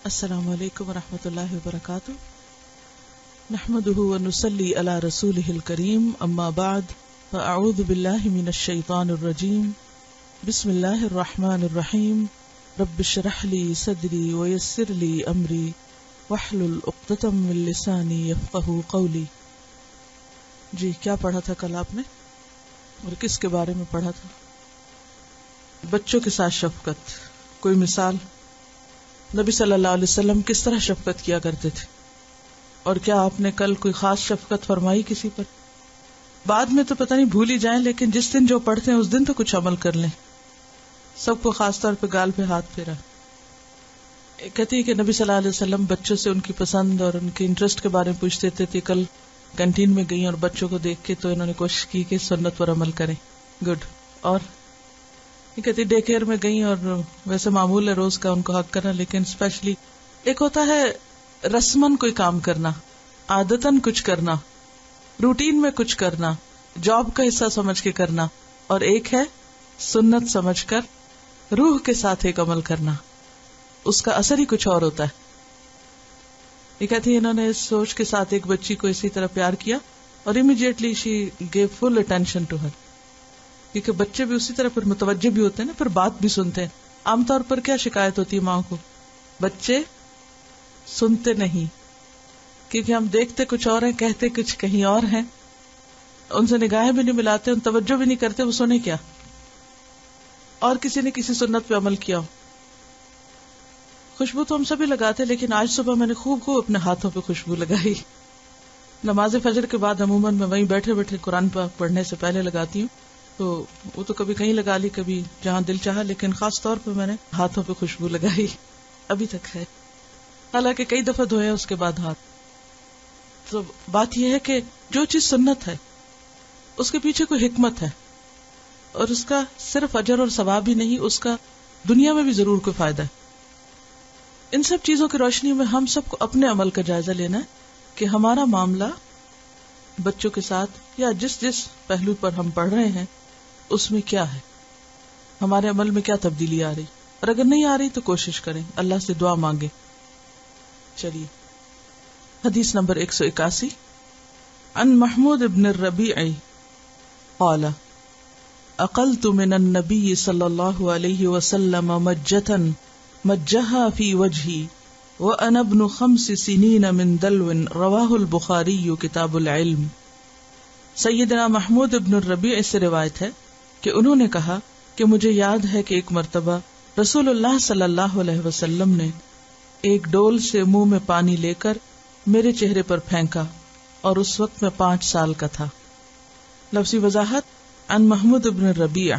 السلام علیکم ورحمۃ اللہ وبرکاتہ نحمده ونصلی علی رسوله الکریم اما بعد فاعوذ باللہ من الشیطان الرجیم بسم اللہ الرحمن الرحیم رب اشرح لی صدری ویسر لی امری واحلل عقدۃ من لسانی یفقہوا قولی. جی کیا پڑھا تھا کل آپ نے اور کس کے بارے میں پڑھا تھا؟ بچوں کے ساتھ شفقت. کوئی مثال؟ نبی صلی اللہ علیہ وسلم کس طرح شفقت کیا کرتے تھے؟ اور کیا آپ نے کل کوئی خاص شفقت فرمائی کسی پر؟ بعد میں تو پتہ نہیں بھول ہی جائیں، لیکن جس دن جو پڑھتے ہیں اس دن تو کچھ عمل کر لیں. سب کو خاص طور پہ گال پہ ہاتھ پھیرا. کہتی ہے کہ نبی صلی اللہ علیہ وسلم بچوں سے ان کی پسند اور ان کے انٹرسٹ کے بارے میں پوچھتے تھے. کل کینٹین میں گئی اور بچوں کو دیکھ کے تو انہوں نے کوشش کی کہ سنت پر عمل کریں. گڈ. اور یہ کہتی ڈے کیئر میں گئی اور ویسے معمول ہے روز کا ان کو حق کرنا، لیکن اسپیشلی ایک ہوتا ہے رسمن کوئی کام کرنا، عادتن کچھ کرنا، روٹین میں کچھ کرنا، جاب کا حصہ سمجھ کے کرنا، اور ایک ہے سنت سمجھ کر روح کے ساتھ ایک عمل کرنا. اس کا اثر ہی کچھ اور ہوتا ہے. یہ کہتی ہے انہوں نے اس سوچ کے ساتھ ایک بچی کو اسی طرح پیار کیا اور immediately she gave full attention to her. کیونکہ بچے بھی اسی طرح پھر متوجہ بھی ہوتے ہیں نا، پھر بات بھی سنتے ہیں. عام طور پر کیا شکایت ہوتی ہے ماں کو؟ بچے سنتے نہیں، کیونکہ ہم دیکھتے کچھ اور ہیں، کہتے کچھ کہیں اور ہیں، ان سے نگاہیں بھی نہیں ملاتے، ان توجہ بھی نہیں کرتے، وہ سنے کیا؟ اور کسی نے کسی سنت پہ عمل کیا ہو. خوشبو تو ہم سبھی لگاتے، لیکن آج صبح میں نے خوب اپنے ہاتھوں پہ خوشبو لگائی. نماز فجر کے بعد عموماً میں وہیں بیٹھے بیٹھے قرآن پاک پڑھنے سے پہلے لگاتی ہوں، تو وہ تو کبھی کہیں لگا لی، کبھی جہاں دل چاہا، لیکن خاص طور پہ میں نے ہاتھوں پہ خوشبو لگائی. ابھی تک ہے، حالانکہ کئی دفعہ دھوئے اس کے بعد ہاتھ. تو بات یہ ہے کہ جو چیز سنت ہے اس کے پیچھے کوئی حکمت ہے، اور اس کا صرف اجر اور ثواب ہی نہیں، اس کا دنیا میں بھی ضرور کوئی فائدہ ہے. ان سب چیزوں کی روشنی میں ہم سب کو اپنے عمل کا جائزہ لینا ہے کہ ہمارا معاملہ بچوں کے ساتھ یا جس پہلو پر ہم پڑھ رہے ہیں اس میں کیا ہے، ہمارے عمل میں کیا تبدیلی آ رہی، اور اگر نہیں آ رہی تو کوشش کریں، اللہ سے دعا مانگیں. چلیے حدیث نمبر 181. عن محمود بن الربیع قال اقلت من النبی صلی اللہ علیہ وسلم مجتا مجها في وجهي وانا ابن 5 سنين من دلو رواہ البخاری کتاب العلم. سیدنا محمود ابن الربیع سے روایت ہے کہ انہوں نے کہا کہ مجھے یاد ہے کہ ایک مرتبہ رسول اللہ صلی اللہ علیہ وسلم نے ایک ڈول سے منہ میں پانی لے کر میرے چہرے پر پھینکا، اور اس وقت میں 5 سال کا تھا. لفظی وضاحت: عن محمود بن الربیع،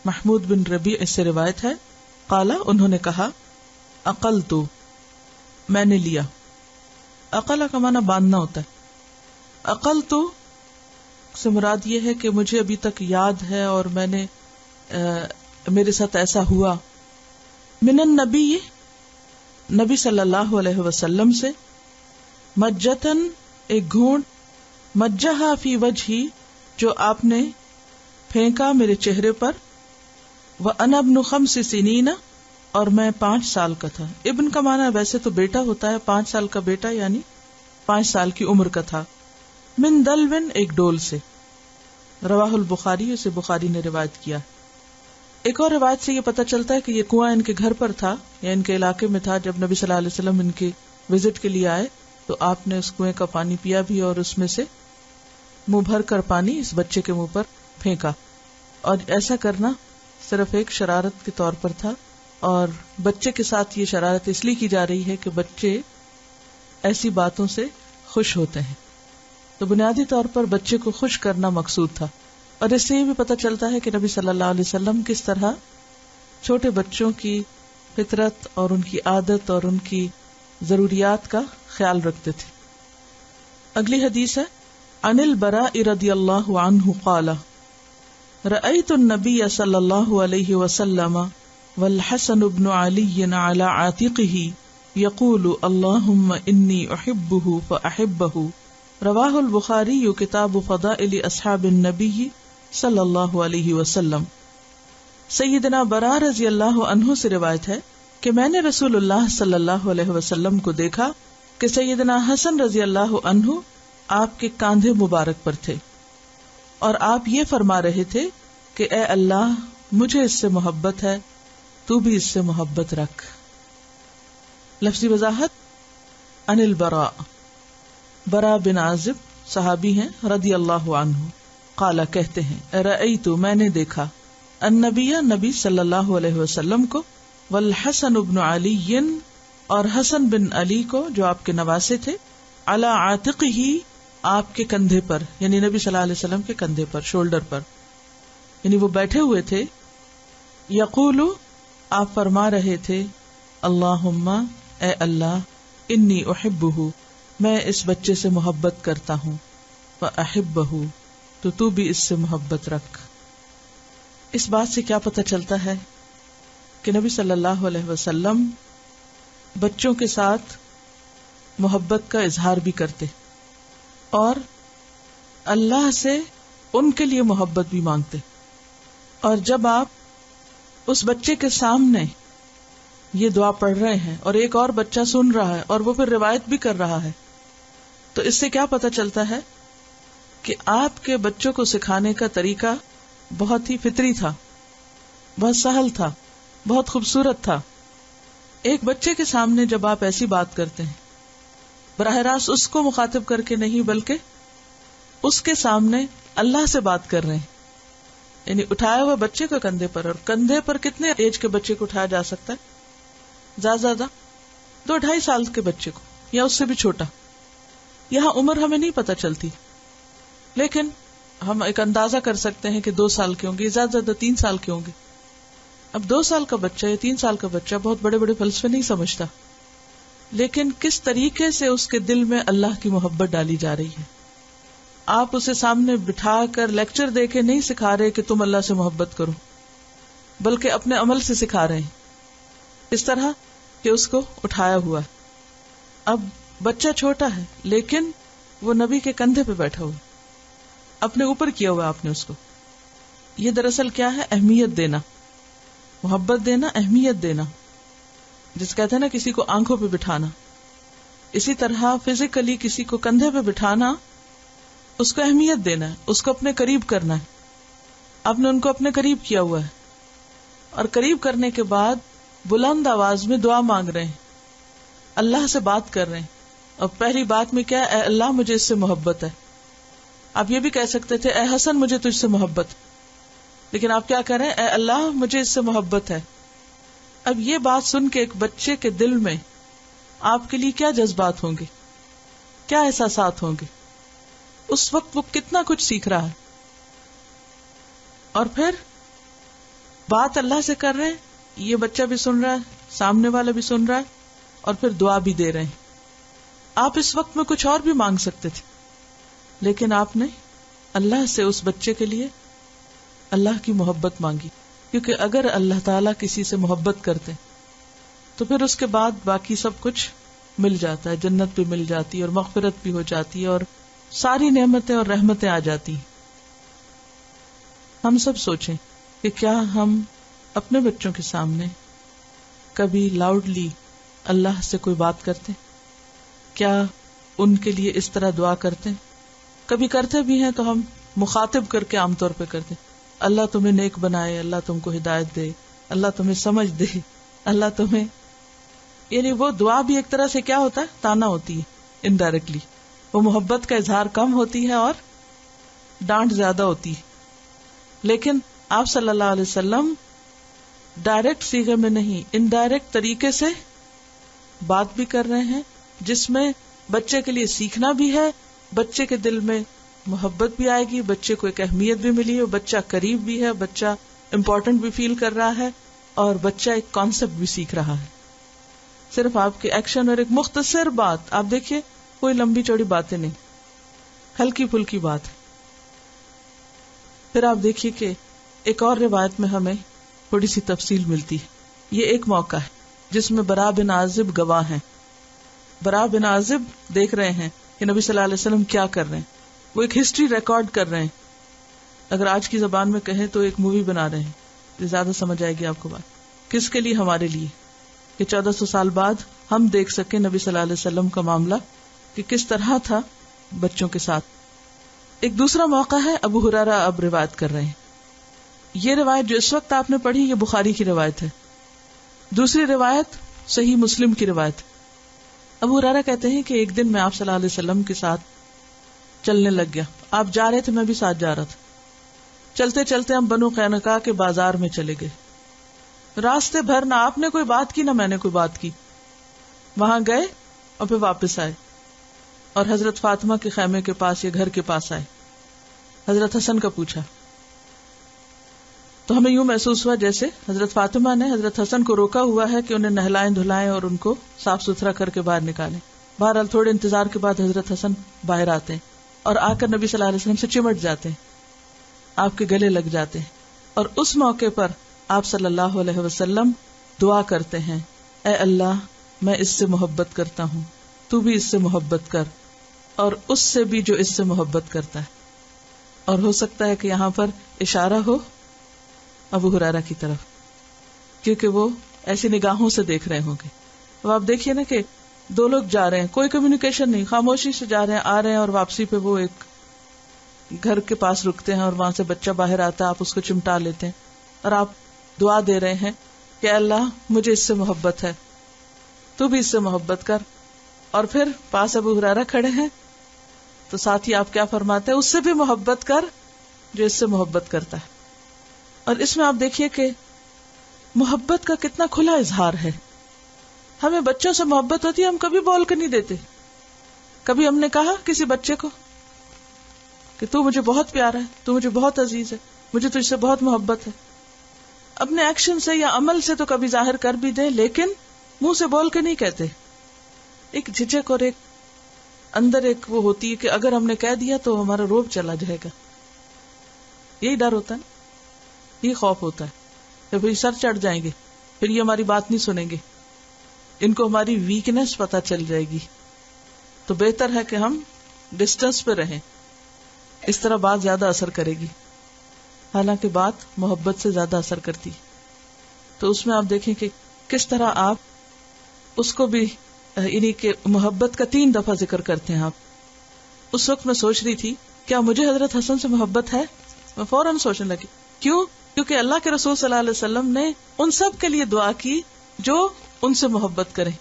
محمود بن ربیع سے روایت ہے، قالا انہوں نے کہا، اقلت میں نے لیا. اقلا کا معنی باندھنا ہوتا ہے. اقلت سے مراد یہ ہے کہ مجھے ابھی تک یاد ہے اور میں نے میرے ساتھ ایسا ہوا. من النبی، نبی صلی اللہ علیہ وسلم سے، مجتن ایک گھونٹ، مجہا فی وجہی جو آپ نے پھینکا میرے چہرے پر، وانا ابن 5 سنین اور میں 5 سال کا تھا. ابن کا معنی ویسے تو بیٹا ہوتا ہے، 5 سال کا بیٹا یعنی 5 سال کی عمر کا تھا. من دلوین ایک ڈول سے. رواہ البخاری، اسے بخاری نے روایت کیا. ایک اور روایت سے یہ پتہ چلتا ہے کہ یہ کنواں ان کے گھر پر تھا یا ان کے علاقے میں تھا. جب نبی صلی اللہ علیہ وسلم ان کے وزٹ کے لیے آئے تو آپ نے اس کنویں کا پانی پیا بھی، اور اس میں سے منہ بھر کر پانی اس بچے کے منہ پر پھینکا. اور ایسا کرنا صرف ایک شرارت کے طور پر تھا، اور بچے کے ساتھ یہ شرارت اس لیے کی جا رہی ہے کہ بچے ایسی باتوں سے خوش ہوتے ہیں. تو بنیادی طور پر بچے کو خوش کرنا مقصود تھا. اور اس سے یہ بھی پتہ چلتا ہے کہ نبی صلی اللہ علیہ وسلم کس طرح چھوٹے بچوں کی فطرت اور ان کی عادت اور ان کی ضروریات کا خیال رکھتے تھے. اگلی حدیث ہے عن البراء رضی اللہ عنہ قال رأيت النبي صلی اللہ علیہ وسلم والحسن بن علی على عاتقه يقول اللهم انی احبه فاحبه. رواہ البخاری کتاب فضائل اصحاب النبی صلی اللہ علیہ وسلم. سیدنا براء رضی اللہ عنہ سے روایت ہے کہ میں نے رسول اللہ صلی اللہ علیہ وسلم کو دیکھا کہ سیدنا حسن رضی اللہ عنہ آپ کے کاندھے مبارک پر تھے اور آپ یہ فرما رہے تھے کہ اے اللہ مجھے اس سے محبت ہے، تو بھی اس سے محبت رکھ۔ لفظی وضاحت، عن البراء، براء بن عازب صحابی ہیں رضی اللہ عنہ، قال کہتے ہیں رأیت میں نے دیکھا النبی نبی صلی اللہ علیہ وسلم کو والحسن بن علی اور حسن بن علی کو جو آپ کے نواسے تھے، علی عاتقہ آپ کے کندھے پر، یعنی نبی صلی اللہ علیہ وسلم کے کندھے پر، شولڈر پر، یعنی وہ بیٹھے ہوئے تھے۔ یقول آپ فرما رہے تھے اللہم اے اللہ انی احبہ میں اس بچے سے محبت کرتا ہوں، واحبہ تو بھی اس سے محبت رکھ۔ اس بات سے کیا پتہ چلتا ہے کہ نبی صلی اللہ علیہ وسلم بچوں کے ساتھ محبت کا اظہار بھی کرتے اور اللہ سے ان کے لیے محبت بھی مانگتے، اور جب آپ اس بچے کے سامنے یہ دعا پڑھ رہے ہیں اور ایک اور بچہ سن رہا ہے اور وہ پھر روایت بھی کر رہا ہے، تو اس سے کیا پتہ چلتا ہے کہ آپ کے بچوں کو سکھانے کا طریقہ بہت ہی فطری تھا، بہت سہل تھا، بہت خوبصورت تھا۔ ایک بچے کے سامنے جب آپ ایسی بات کرتے ہیں، براہ راست اس کو مخاطب کر کے نہیں بلکہ اس کے سامنے اللہ سے بات کر رہے ہیں، یعنی اٹھایا ہوا بچے کو کندھے پر، اور کندھے پر کتنے ایج کے بچے کو اٹھایا جا سکتا ہے؟ زیادہ 2-2.5 سال کے بچے کو یا اس سے بھی چھوٹا۔ یہاں عمر ہمیں نہیں پتہ چلتی، لیکن ہم ایک اندازہ کر سکتے ہیں کہ 2 سال کے ہوں گے، زیادہ 3 سال کے ہوں گے۔ اب 2 سال کا بچہ یا 3 سال کا بچہ بہت بڑے بڑے فلسفے نہیں سمجھتا، لیکن کس طریقے سے اس کے دل میں اللہ کی محبت ڈالی جا رہی ہے۔ آپ اسے سامنے بٹھا کر لیکچر دے کے نہیں سکھا رہے کہ تم اللہ سے محبت کرو، بلکہ اپنے عمل سے سکھا رہے ہیں، اس طرح کہ اس کو اٹھایا ہوا ہے۔ اب بچہ چھوٹا ہے لیکن وہ نبی کے کندھے پہ بیٹھا ہوا، اپنے اوپر کیا ہوا آپ نے اس کو۔ یہ دراصل کیا ہے؟ اہمیت دینا، محبت دینا، اہمیت دینا، جس کہتے ہیں نا کسی کو آنکھوں پہ بٹھانا۔ اسی طرح فزیکلی کسی کو کندھے پہ بٹھانا، اس کو اہمیت دینا ہے، اس کو اپنے قریب کرنا ہے۔ آپ نے ان کو اپنے قریب کیا ہوا ہے، اور قریب کرنے کے بعد بلند آواز میں دعا مانگ رہے ہیں، اللہ سے بات کر رہے ہیں، اور پہلی بات میں کیا؟ اے اللہ مجھے اس سے محبت ہے۔ آپ یہ بھی کہہ سکتے تھے اے حسن مجھے تجھ سے محبت ہے، لیکن آپ کیا کر رہے ہیں؟ اے اللہ مجھے اس سے محبت ہے۔ اب یہ بات سن کے ایک بچے کے دل میں آپ کے لیے کیا جذبات ہوں گے، کیا احساسات ہوں گے؟ اس وقت وہ کتنا کچھ سیکھ رہا ہے، اور پھر بات اللہ سے کر رہے ہیں، یہ بچہ بھی سن رہا ہے، سامنے والا بھی سن رہا ہے، اور پھر دعا بھی دے رہے ہیں۔ آپ اس وقت میں کچھ اور بھی مانگ سکتے تھے، لیکن آپ نے اللہ سے اس بچے کے لیے اللہ کی محبت مانگی، کیونکہ اگر اللہ تعالیٰ کسی سے محبت کرتے تو پھر اس کے بعد باقی سب کچھ مل جاتا ہے، جنت بھی مل جاتی ہے اور مغفرت بھی ہو جاتی ہے اور ساری نعمتیں اور رحمتیں آ جاتی ہیں۔ ہم سب سوچیں کہ کیا ہم اپنے بچوں کے سامنے کبھی لاؤڈلی اللہ سے کوئی بات کرتے؟ کیا ان کے لیے اس طرح دعا کرتے؟ کبھی کرتے بھی ہیں تو ہم مخاطب کر کے عام طور پہ کرتے، اللہ تمہیں نیک بنائے، اللہ تم کو ہدایت دے، اللہ تمہیں سمجھ دے، اللہ تمہیں، یعنی وہ دعا بھی ایک طرح سے کیا ہوتا ہے؟ تانا ہوتی ہے، انڈائریکٹلی وہ محبت کا اظہار کم ہوتی ہے اور ڈانٹ زیادہ ہوتی ہے۔ لیکن آپ صلی اللہ علیہ وسلم ڈائریکٹ صیغے میں نہیں، انڈائریکٹ طریقے سے بات بھی کر رہے ہیں، جس میں بچے کے لیے سیکھنا بھی ہے، بچے کے دل میں محبت بھی آئے گی، بچے کو ایک اہمیت بھی ملی ہے، بچہ قریب بھی ہے، بچہ امپورٹنٹ بھی فیل کر رہا ہے، اور بچہ ایک کانسیپٹ بھی سیکھ رہا ہے۔ صرف آپ کے ایکشن اور ایک مختصر بات، آپ دیکھیے کوئی لمبی چوڑی باتیں نہیں، ہلکی پھلکی بات ہے۔ پھر آپ دیکھیے کہ ایک اور روایت میں ہمیں تھوڑی سی تفصیل ملتی ہے۔ یہ ایک موقع ہے جس میں براء بن عازب گواہ ہیں۔ براء بن عازب دیکھ رہے ہیں کہ نبی صلی اللہ علیہ وسلم کیا کر رہے ہیں، وہ ایک ہسٹری ریکارڈ کر رہے ہیں، اگر آج کی زبان میں کہیں تو ایک مووی بنا رہے ہیں، زیادہ سمجھ آئے گی آپ کو بات۔ کس کے لیے؟ ہمارے لیے۔ کہ 1400 سال بعد ہم دیکھ سکیں نبی صلی اللہ علیہ وسلم کا معاملہ کہ کس طرح تھا بچوں کے ساتھ. ایک دوسرا موقع ہے، ابو ہریرہ اب روایت کر رہے ہیں. یہ روایت جو اس وقت آپ نے پڑھی یہ بخاری کی روایت ہے. دوسری روایت صحیح مسلم کی روایت. ابو ہریرہ کہتے ہیں کہ ایک دن میں آپ صلی اللہ علیہ وسلم کے ساتھ چلنے لگ گیا. آپ جا رہے تھے، میں بھی ساتھ جا رہا تھا. چلتے چلتے ہم بنو قینقاع کے بازار میں چلے گئے. راستے بھر نہ آپ نے کوئی بات کی نہ میں نے کوئی بات کی. وہاں گئے اور پھر واپس آئے اور حضرت فاطمہ کے خیمے کے پاس یا گھر کے پاس آئے. حضرت حسن کا پوچھا تو ہمیں یوں محسوس ہوا جیسے حضرت فاطمہ نے حضرت حسن کو روکا ہوا ہے کہ انہیں نہلائیں دھلائیں اور ان کو صاف ستھرا کر کے باہر نکالیں. بہرحال تھوڑے انتظار کے بعد حضرت حسن باہر آتے ہیں اور آ کر نبی صلی اللہ علیہ وسلم سے چمٹ جاتے ہیں، آپ کے گلے لگ جاتے ہیں. اور اس موقع پر آپ صلی اللہ علیہ وسلم دعا کرتے ہیں، اے اللہ میں اس سے محبت کرتا ہوں، تو بھی اس سے محبت کر، اور اس سے بھی جو اس سے محبت کرتا ہے. اور ہو سکتا ہے کہ یہاں پر اشارہ ہو ابو ہریرہ کی طرف، کیونکہ وہ ایسی نگاہوں سے دیکھ رہے ہوں گے. اب آپ دیکھیے نا کہ دو لوگ جا رہے ہیں، کوئی کمیونیکیشن نہیں، خاموشی سے جا رہے ہیں، آ رہے ہیں، اور واپسی پہ وہ ایک گھر کے پاس رکتے ہیں اور وہاں سے بچہ باہر آتا ہے، آپ اس کو چمٹا لیتے ہیں اور آپ دعا دے رہے ہیں کہ اللہ مجھے اس سے محبت ہے، تو بھی اس سے محبت کر. اور پھر پاس ابو ہریرہ کھڑے ہیں تو ساتھ ہی آپ کیا فرماتے ہیں، اس سے بھی محبت کر جو اس سے محبت کرتا ہے. اور اس میں آپ دیکھیے کہ محبت کا کتنا کھلا اظہار ہے. ہمیں بچوں سے محبت ہوتی ہے، ہم کبھی بول کے نہیں دیتے. کبھی ہم نے کہا کسی بچے کو کہ تو مجھے بہت پیارا ہے، تو مجھے بہت عزیز ہے، مجھے تجھ سے بہت محبت ہے. اپنے ایکشن سے یا عمل سے تو کبھی ظاہر کر بھی دیں، لیکن منہ سے بول کے نہیں کہتے. ایک جھجک اور ایک اندر ایک وہ ہوتی ہے کہ اگر ہم نے کہہ دیا تو ہمارا روب چلا جائے گا. یہی ڈر ہوتا ہے، یہ خوف ہوتا ہے کہ بھئی سر چڑھ جائیں گے، پھر یہ ہماری بات نہیں سنیں گے، ان کو ہماری ویکنیس پتہ چل جائے گی. تو بہتر ہے کہ ہم ڈسٹنس پہ رہیں، اس طرح بات زیادہ اثر کرے گی. حالانکہ بات محبت سے زیادہ اثر کرتی. تو اس میں آپ دیکھیں کہ کس طرح آپ اس کو بھی یعنی کہ محبت کا 3 دفعہ ذکر کرتے ہیں. آپ اس وقت میں سوچ رہی تھی کیا مجھے حضرت حسن سے محبت ہے؟ میں فوراً سوچنے لگی. کیوں؟ کیونکہ اللہ کے رسول صلی اللہ علیہ وسلم نے ان سب کے لیے دعا کی جو ان سے محبت کریں.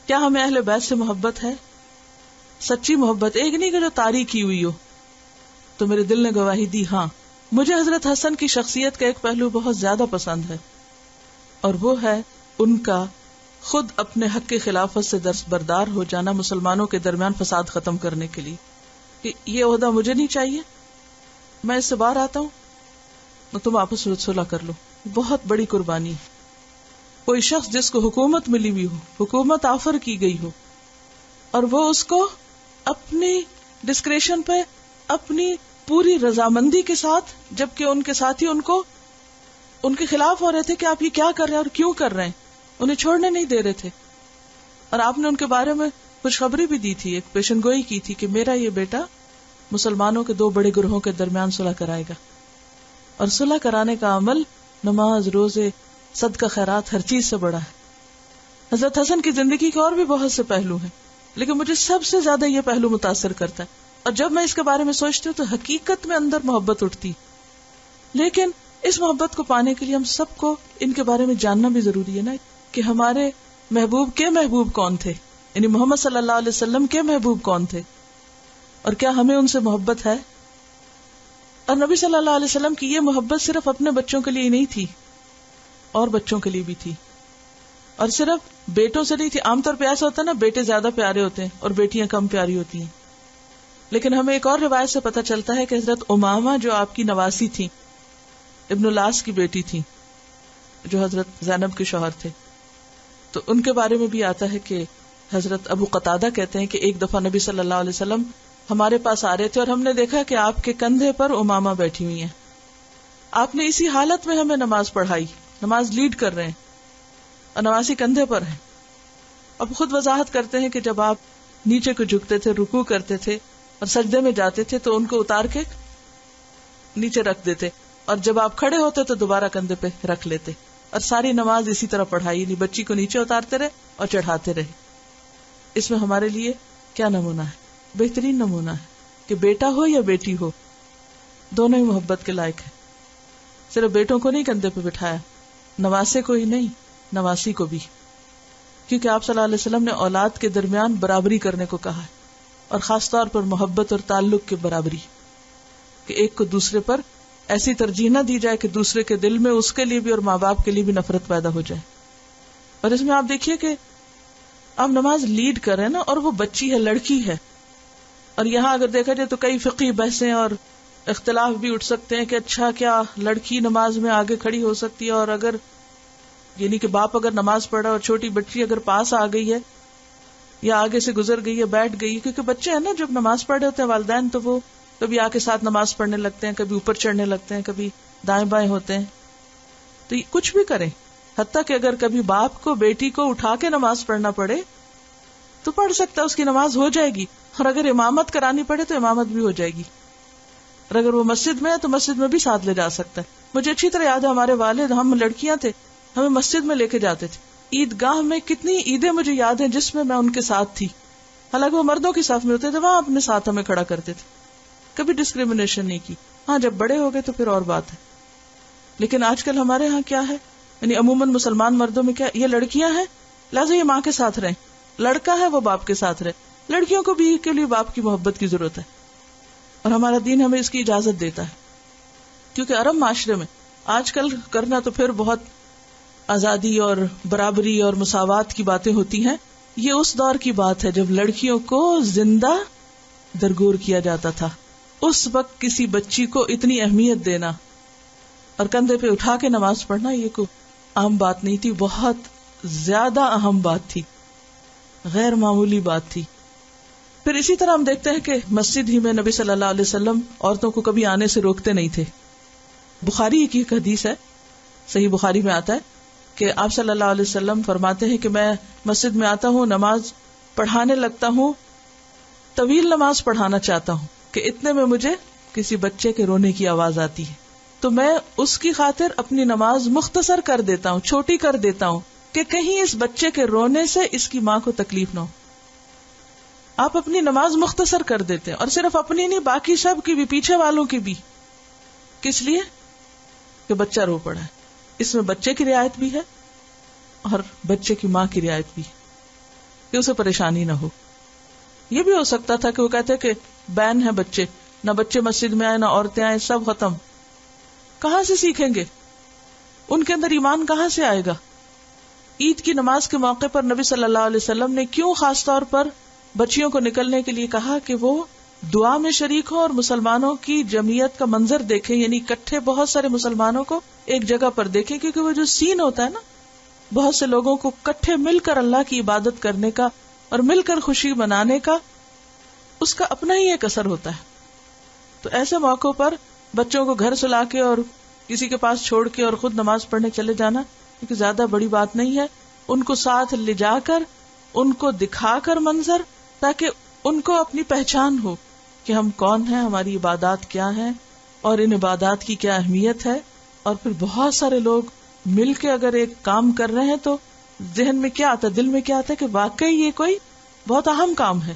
کیا ہمیں اہل بیت سے محبت ہے؟ سچی محبت، ایک نہیں کہ جو طاری کی ہوئی ہو. تو میرے دل نے گواہی دی، ہاں مجھے حضرت حسن کی شخصیت کا ایک پہلو بہت زیادہ پسند ہے، اور وہ ہے ان کا خود اپنے حق کی خلافت سے دستبردار ہو جانا مسلمانوں کے درمیان فساد ختم کرنے کے لیے. کہ یہ عہدہ مجھے نہیں چاہیے، میں اس سے باہر آتا ہوں، تو تم آپس میں صلح کر لو. بہت بڑی قربانی. کوئی شخص جس کو حکومت ملی ہوئی ہو، حکومت آفر کی گئی ہو، اور وہ اس کو اپنی ڈسکریشن پہ اپنی پوری رضامندی کے ساتھ، جبکہ ان کے ساتھی ان کو ان کے خلاف ہو رہے تھے کہ آپ یہ کیا کر رہے ہیں اور کیوں کر رہے ہیں، انہیں چھوڑنے نہیں دے رہے تھے. اور آپ نے ان کے بارے میں خوشخبری بھی دی تھی، ایک پیشن گوئی کی تھی کہ میرا یہ بیٹا مسلمانوں کے 2 بڑے گروہوں کے درمیان صلح کرائے گا. اور صلح کرانے کا عمل نماز، روزے، صدقہ، خیرات، ہر چیز سے بڑا ہے. حضرت حسن کی زندگی کے اور بھی بہت سے پہلو ہیں، لیکن مجھے سب سے زیادہ یہ پہلو متاثر کرتا ہے. اور جب میں اس کے بارے میں سوچتی ہوں تو حقیقت میں اندر محبت اٹھتی. لیکن اس محبت کو پانے کے لیے ہم سب کو ان کے بارے میں جاننا بھی ضروری ہے نا، کہ ہمارے محبوب کے محبوب کون تھے، یعنی محمد صلی اللہ علیہ وسلم کے محبوب کون تھے، اور کیا ہمیں ان سے محبت ہے. اور نبی صلی اللہ علیہ وسلم کی یہ محبت صرف اپنے بچوں کے لیے نہیں تھی، اور بچوں کے لیے بھی تھی. اور صرف بیٹوں سے نہیں تھی. عام طور پہ ایسا ہوتا ہے نا، بیٹے زیادہ پیارے ہوتے ہیں اور بیٹیاں کم پیاری ہوتی ہیں. لیکن ہمیں ایک اور روایت سے پتہ چلتا ہے کہ حضرت امامہ جو آپ کی نواسی تھی، ابن الاس کی بیٹی تھی، جو حضرت زینب کے شوہر تھے، تو ان کے بارے میں بھی آتا ہے کہ حضرت ابو قتادہ کہتے ہیں کہ ایک دفعہ نبی صلی اللہ علیہ وسلم ہمارے پاس آ رہے تھے اور ہم نے دیکھا کہ آپ کے کندھے پر امامہ بیٹھی ہوئی ہیں. آپ نے اسی حالت میں ہمیں نماز پڑھائی، نماز لیڈ کر رہے ہیں اور نمازی کندھے پر ہیں. اب خود وضاحت کرتے ہیں کہ جب آپ نیچے کو جھکتے تھے، رکوع کرتے تھے اور سجدے میں جاتے تھے تو ان کو اتار کے نیچے رکھ دیتے، اور جب آپ کھڑے ہوتے تو دوبارہ کندھے پہ رکھ لیتے. اور ساری نماز اسی طرح پڑھائی، نہیں بچی کو نیچے اتارتے رہے اور چڑھاتے رہے. اس میں ہمارے لیے کیا نمونہ ہے؟ بہترین نمونہ ہے کہ بیٹا ہو یا بیٹی ہو دونوں ہی محبت کے لائق ہیں. صرف بیٹوں کو نہیں کندھے پہ بٹھایا، نواسے کو ہی نہیں نواسی کو بھی، کیونکہ آپ صلی اللہ علیہ وسلم نے اولاد کے درمیان برابری کرنے کو کہا ہے، اور خاص طور پر محبت اور تعلق کی برابری، کہ ایک کو دوسرے پر ایسی ترجیح نہ دی جائے کہ دوسرے کے دل میں اس کے لیے بھی اور ماں باپ کے لیے بھی نفرت پیدا ہو جائے. اور اس میں آپ دیکھیے کہ آپ نماز لیڈ کر رہے ہیں نا، اور وہ بچی ہے، لڑکی ہے. اور یہاں اگر دیکھا جائے تو کئی فقہی بحثیں اور اختلاف بھی اٹھ سکتے ہیں کہ اچھا کیا لڑکی نماز میں آگے کھڑی ہو سکتی ہے، اور اگر یعنی کہ باپ اگر نماز پڑھا اور چھوٹی بچی اگر پاس آ گئی ہے یا آگے سے گزر گئی ہے، بیٹھ گئی، کیونکہ بچے ہیں نا جب نماز پڑھ رہے ہوتے ہیں والدین تو وہ کبھی آ کے ساتھ نماز پڑھنے لگتے ہیں، کبھی اوپر چڑھنے لگتے ہیں، کبھی دائیں بائیں ہوتے ہیں، تو کچھ بھی کریں. حتیٰ کہ اگر کبھی باپ کو بیٹی کو اٹھا کے نماز پڑھنا پڑے تو پڑھ سکتا ہے، اس کی نماز ہو جائے گی. اور اگر امامت کرانی پڑے تو امامت بھی ہو جائے گی. اور اگر وہ مسجد میں ہے تو مسجد میں بھی ساتھ لے جا سکتا ہے. مجھے اچھی طرح یاد ہے ہمارے والد، ہم لڑکیاں تھے، ہمیں مسجد میں لے کے جاتے تھے. عید گاہ میں کتنی عیدیں مجھے یاد ہیں جس میں میں ان کے ساتھ تھی، حالانکہ وہ مردوں کی صف میں ہوتے تھے، وہاں اپنے ساتھ ہمیں کھڑا کرتے تھے، کبھی ڈسکریمنیشن نہیں کی. ہاں جب بڑے ہو گئے تو پھر اور بات ہے. لیکن آج کل ہمارے ہاں کیا ہے، یعنی عموماً مسلمان مردوں میں کیا، یہ لڑکیاں ہیں لہٰذا یہ ماں کے ساتھ رہیں، لڑکا ہے وہ باپ کے ساتھ رہے. لڑکیوں کو بھی کے لیے باپ کی محبت کی ضرورت ہے، اور ہمارا دین ہمیں اس کی اجازت دیتا ہے. کیونکہ عرب معاشرے میں آج کل کرنا تو پھر بہت آزادی اور برابری اور مساوات کی باتیں ہوتی ہیں. یہ اس دور کی بات ہے جب لڑکیوں کو زندہ درگور کیا جاتا تھا. اس وقت کسی بچی کو اتنی اہمیت دینا اور کندھے پہ اٹھا کے نماز پڑھنا یہ کوئی عام بات نہیں تھی، بہت زیادہ اہم بات تھی، غیر معمولی بات تھی. پھر اسی طرح ہم دیکھتے ہیں کہ مسجد ہی میں نبی صلی اللہ علیہ وسلم عورتوں کو کبھی آنے سے روکتے نہیں تھے. بخاری کی ایک حدیث ہے، صحیح بخاری میں آتا ہے کہ آپ صلی اللہ علیہ وسلم فرماتے ہیں کہ میں مسجد میں آتا ہوں، نماز پڑھانے لگتا ہوں، طویل نماز پڑھانا چاہتا ہوں کہ اتنے میں مجھے کسی بچے کے رونے کی آواز آتی ہے، تو میں اس کی خاطر اپنی نماز مختصر کر دیتا ہوں، چھوٹی کر دیتا ہوں کہ کہیں اس بچے کے رونے سے اس کی ماں کو تکلیف نہ ہو. آپ اپنی نماز مختصر کر دیتے ہیں، اور صرف اپنی نہیں، باقی سب کی بھی، پیچھے والوں کی بھی. کس لیے؟ کہ بچہ رو پڑا ہے. اس میں بچے کی رعایت بھی ہے اور بچے کی ماں کی رعایت بھی، کہ اسے پریشانی نہ ہو. یہ بھی ہو سکتا تھا کہ وہ کہتے کہ بین ہے بچے، نہ بچے مسجد میں آئے نہ عورتیں آئے، سب ختم. کہاں سے سیکھیں گے؟ ان کے اندر ایمان کہاں سے آئے گا؟ عید کی نماز کے موقع پر نبی صلی اللہ علیہ وسلم نے کیوں خاص طور پر بچیوں کو نکلنے کے لیے کہا کہ وہ دعا میں شریک ہو اور مسلمانوں کی جمعیت کا منظر دیکھیں، یعنی اکٹھے بہت سارے مسلمانوں کو ایک جگہ پر دیکھیں. کیونکہ وہ جو سین ہوتا ہے نا، بہت سے لوگوں کو اکٹھے مل کر اللہ کی عبادت کرنے کا اور مل کر خوشی منانے کا، اس کا اپنا ہی ایک اثر ہوتا ہے. تو ایسے موقعوں پر بچوں کو گھر سلا کے اور کسی کے پاس چھوڑ کے اور خود نماز پڑھنے چلے جانا کیونکہ زیادہ بڑی بات نہیں ہے. ان کو ساتھ لے جا کر، ان کو دکھا کر منظر، تاکہ ان کو اپنی پہچان ہو کہ ہم کون ہیں، ہماری عبادات کیا ہیں اور ان عبادات کی کیا اہمیت ہے. اور پھر بہت سارے لوگ مل کے اگر ایک کام کر رہے ہیں تو ذہن میں کیا آتا ہے، دل میں کیا آتا ہے کہ واقعی یہ کوئی بہت اہم کام ہے.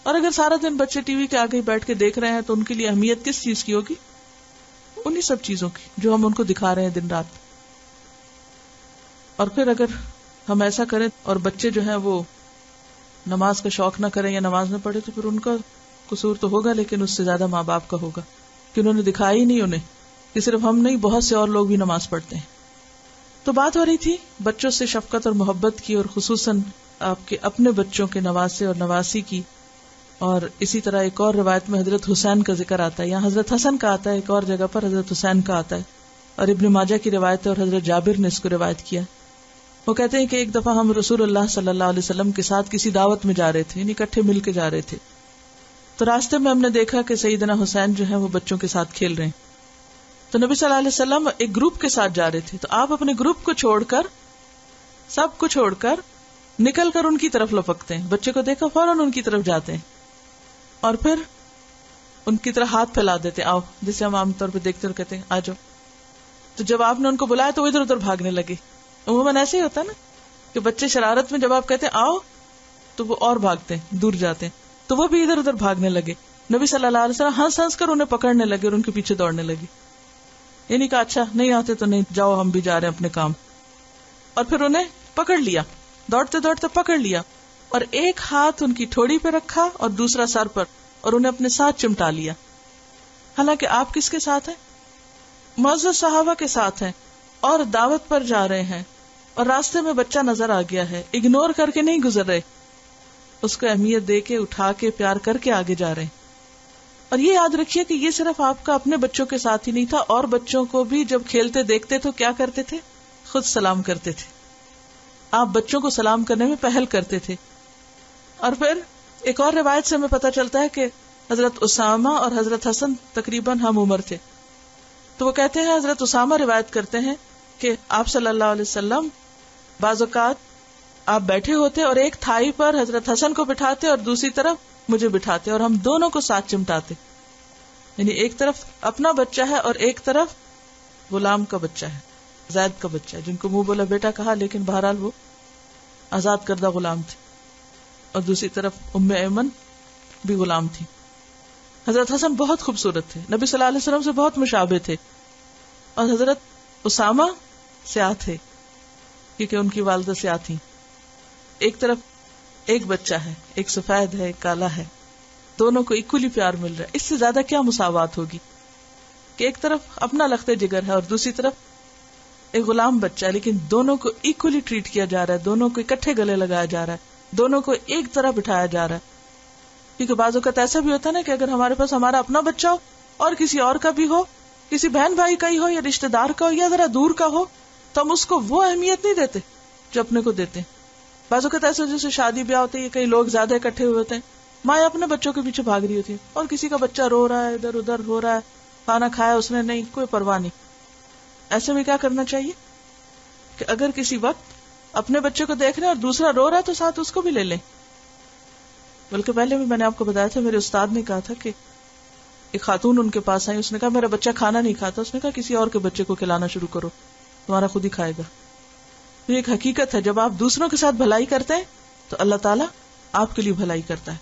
اور اگر سارا دن بچے ٹی وی کے آگے بیٹھ کے دیکھ رہے ہیں تو ان کے لیے اہمیت کس چیز کی ہوگی؟ انہی سب چیزوں کی جو ہم ان کو دکھا رہے ہیں دن رات. اور پھر اگر ہم ایسا کریں اور بچے جو ہیں وہ نماز کا شوق نہ کریں یا نماز نہ پڑھے تو پھر ان کا قصور تو ہوگا، لیکن اس سے زیادہ ماں باپ کا ہوگا کہ انہوں نے دکھایا ہی نہیں انہیں کہ صرف ہم نہیں، بہت سے اور لوگ بھی نماز پڑھتے ہیں. تو بات ہو رہی تھی بچوں سے شفقت اور محبت کی، اور خصوصاً آپ کے اپنے بچوں کے نواسے اور نواسی کی. اور اسی طرح ایک اور روایت میں حضرت حسین کا ذکر آتا ہے، یہاں حضرت حسن کا آتا ہے، ایک اور جگہ پر حضرت حسین کا آتا ہے. اور ابن ماجہ کی روایت ہے اور حضرت جابر نے اس کو روایت کیا. وہ کہتے ہیں کہ ایک دفعہ ہم رسول اللہ صلی اللہ علیہ وسلم کے ساتھ کسی دعوت میں جا رہے تھے، یعنی اکٹھے مل کے جا رہے تھے. تو راستے میں ہم نے دیکھا کہ سیدنا حسین جو ہے وہ بچوں کے ساتھ کھیل رہے ہیں. تو نبی صلی اللہ علیہ وسلم ایک گروپ کے ساتھ جا رہے تھے، تو آپ اپنے گروپ کو چھوڑ کر، سب کو چھوڑ کر نکل کر ان کی طرف لپکتے ہیں. بچے کو دیکھا فوراً ان کی طرف جاتے ہیں اور پھر ان کی طرف ہاتھ پھیلا دیتے، آؤ، جسے ہم عام طور پہ دیکھتے اور کہتے ہیں آ جاؤ. تو جب آپ نے ان کو بلایا تو وہ ادھر ادھر بھاگنے لگے. عموماً ایسے ہی ہوتا ہے نا کہ بچے شرارت میں جب آپ کہتے ہیں آؤ تو وہ اور بھاگتے ہیں, دور جاتے ہیں, تو وہ بھی ادھر ادھر بھاگنے لگے. نبی صلی اللہ علیہ وسلم ہنس ہنس کر انہیں پکڑنے لگے اور ان کے پیچھے دوڑنے لگے. یعنی کہا اچھا نہیں آتے تو نہیں جاؤ, ہم بھی جا رہے ہیں اپنے کام. اور پھر انہیں پکڑ لیا, دوڑتے دوڑتے پکڑ لیا, اور ایک ہاتھ ان کی ٹھوڑی پہ رکھا اور دوسرا سر پر, اور انہیں اپنے ساتھ چمٹا لیا. حالانکہ آپ کس کے ساتھ ہیں؟ معزز صحابہ کے ساتھ ہیں, اور دعوت پر جا رہے ہیں, اور راستے میں بچہ نظر آ گیا ہے, اگنور کر کے نہیں گزر رہے, اس کو اہمیت دے کے اٹھا کے پیار کر کے آگے جا رہے ہیں. اور یہ یاد رکھیے کہ یہ صرف آپ کا اپنے بچوں کے ساتھ ہی نہیں تھا, اور بچوں کو بھی جب کھیلتے دیکھتے تو کیا کرتے تھے؟ خود سلام کرتے تھے. آپ بچوں کو سلام کرنے میں پہل کرتے تھے. اور پھر ایک اور روایت سے ہمیں پتہ چلتا ہے کہ حضرت اسامہ اور حضرت حسن تقریباً ہم عمر تھے. تو وہ کہتے ہیں, حضرت اسامہ روایت کرتے ہیں کہ آپ صلی اللہ علیہ وسلم بعض اوقات آپ بیٹھے ہوتے اور ایک تھائی پر حضرت حسن کو بٹھاتے اور دوسری طرف مجھے بٹھاتے, اور ہم دونوں کو ساتھ چمٹاتے. یعنی ایک طرف اپنا بچہ ہے اور ایک طرف غلام کا بچہ ہے, زید کا بچہ ہے, جن کو منہ بولا بیٹا کہا لیکن بہرحال وہ آزاد کردہ غلام تھے, اور دوسری طرف ام ایمن بھی غلام تھی. حضرت حسن بہت خوبصورت تھے, نبی صلی اللہ علیہ وسلم سے بہت مشابہ تھے, اور حضرت اسامہ سیاہ تھے کیونکہ ان کی والدہ سیاہ تھیں. ایک طرف ایک بچہ ہے, ایک سفید ہے, ایک کالا ہے, دونوں کو ایکولی پیار مل رہا ہے. اس سے زیادہ کیا مساوات ہوگی کہ ایک طرف اپنا لخت جگر ہے اور دوسری طرف ایک غلام بچہ ہے, لیکن دونوں کو ایکولی ٹریٹ کیا جا رہا ہے, دونوں کو اکٹھے گلے لگایا جا رہا ہے, دونوں کو ایک طرح بٹھایا جا رہا ہے. کیونکہ بعض اوقات ایسا بھی ہوتا ہے نا کہ اگر ہمارے پاس ہمارا اپنا بچہ ہو اور کسی اور کا بھی ہو, کسی بہن بھائی کا ہی ہو یا رشتہ دار کا ہو یا ذرا دور کا ہو, تو ہم اس کو وہ اہمیت نہیں دیتے جو اپنے کو دیتے. بعض اوقات ایسا جیسے شادی بیاہ ہوتے ہیں, کئی لوگ زیادہ اکٹھے ہوئے ہوتے ہیں, ماں اپنے بچوں کے پیچھے بھاگ رہی ہوتی ہے, اور کسی کا بچہ رو رہا ہے, ادھر ادھر ہو رہا ہے, کھانا کھایا اس نے نہیں, کوئی پرواہ نہیں. ایسے میں کیا کرنا چاہیے کہ اگر کسی وقت اپنے بچے کو دیکھ رہے ہیں اور دوسرا رو رہا ہے تو ساتھ اس کو بھی لے لیں. بلکہ پہلے بھی میں نے آپ کو بتایا تھا, میرے استاد نے کہا تھا کہ ایک خاتون ان کے پاس آئی, اس نے کہا میرا بچہ کھانا نہیں کھاتا, اس نے کہا کسی اور کے بچے کو کھلانا شروع کرو, تمہارا خود ہی کھائے گا. تو ایک حقیقت ہے, جب آپ دوسروں کے ساتھ بھلائی کرتے ہیں تو اللہ تعالیٰ آپ کے لیے بھلائی کرتا ہے.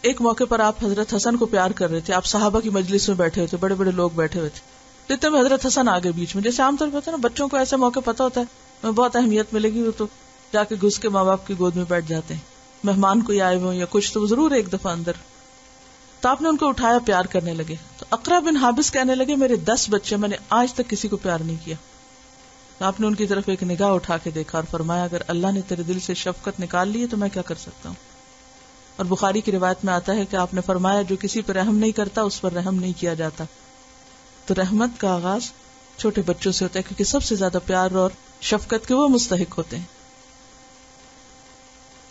ایک موقع پر آپ حضرت حسن کو پیار کر رہے تھے, آپ صحابہ کی مجلس میں بیٹھے ہوئے تھے, بڑے بڑے لوگ بیٹھے ہوئے تھے, اتنے میں حضرت حسن آگے بیچ میں. جیسے عام طور پر ہوتا ہے نا, بچوں کو ایسے موقع پتا ہوتا ہے میں بہت اہمیت ملے گی, وہ تو جا کے گھس کے ماں باپ کی گود میں بیٹھ جاتے ہیں. مہمان کوئی آئے ہوئے یا کچھ تو ضرور ایک دفعہ اندر. تو آپ نے ان کو اٹھایا, پیار کرنے لگے. تو اقرا بن حابس کہنے لگے میرے 10 بچے, میں نے آج تک کسی کو پیار نہیں کیا. تو آپ نے ان کی طرف ایک نگاہ اٹھا کے دیکھا اور فرمایا اگر اللہ نے تیرے دل سے شفقت نکال لی ہے تو میں کیا کر سکتا ہوں. اور بخاری کی روایت میں آتا ہے کہ آپ نے فرمایا جو کسی پر رحم نہیں کرتا اس پر رحم نہیں کیا جاتا. تو رحمت کا آغاز چھوٹے بچوں سے ہوتا ہے, کیونکہ سب سے زیادہ پیار اور شفقت کے وہ مستحق ہوتے ہیں.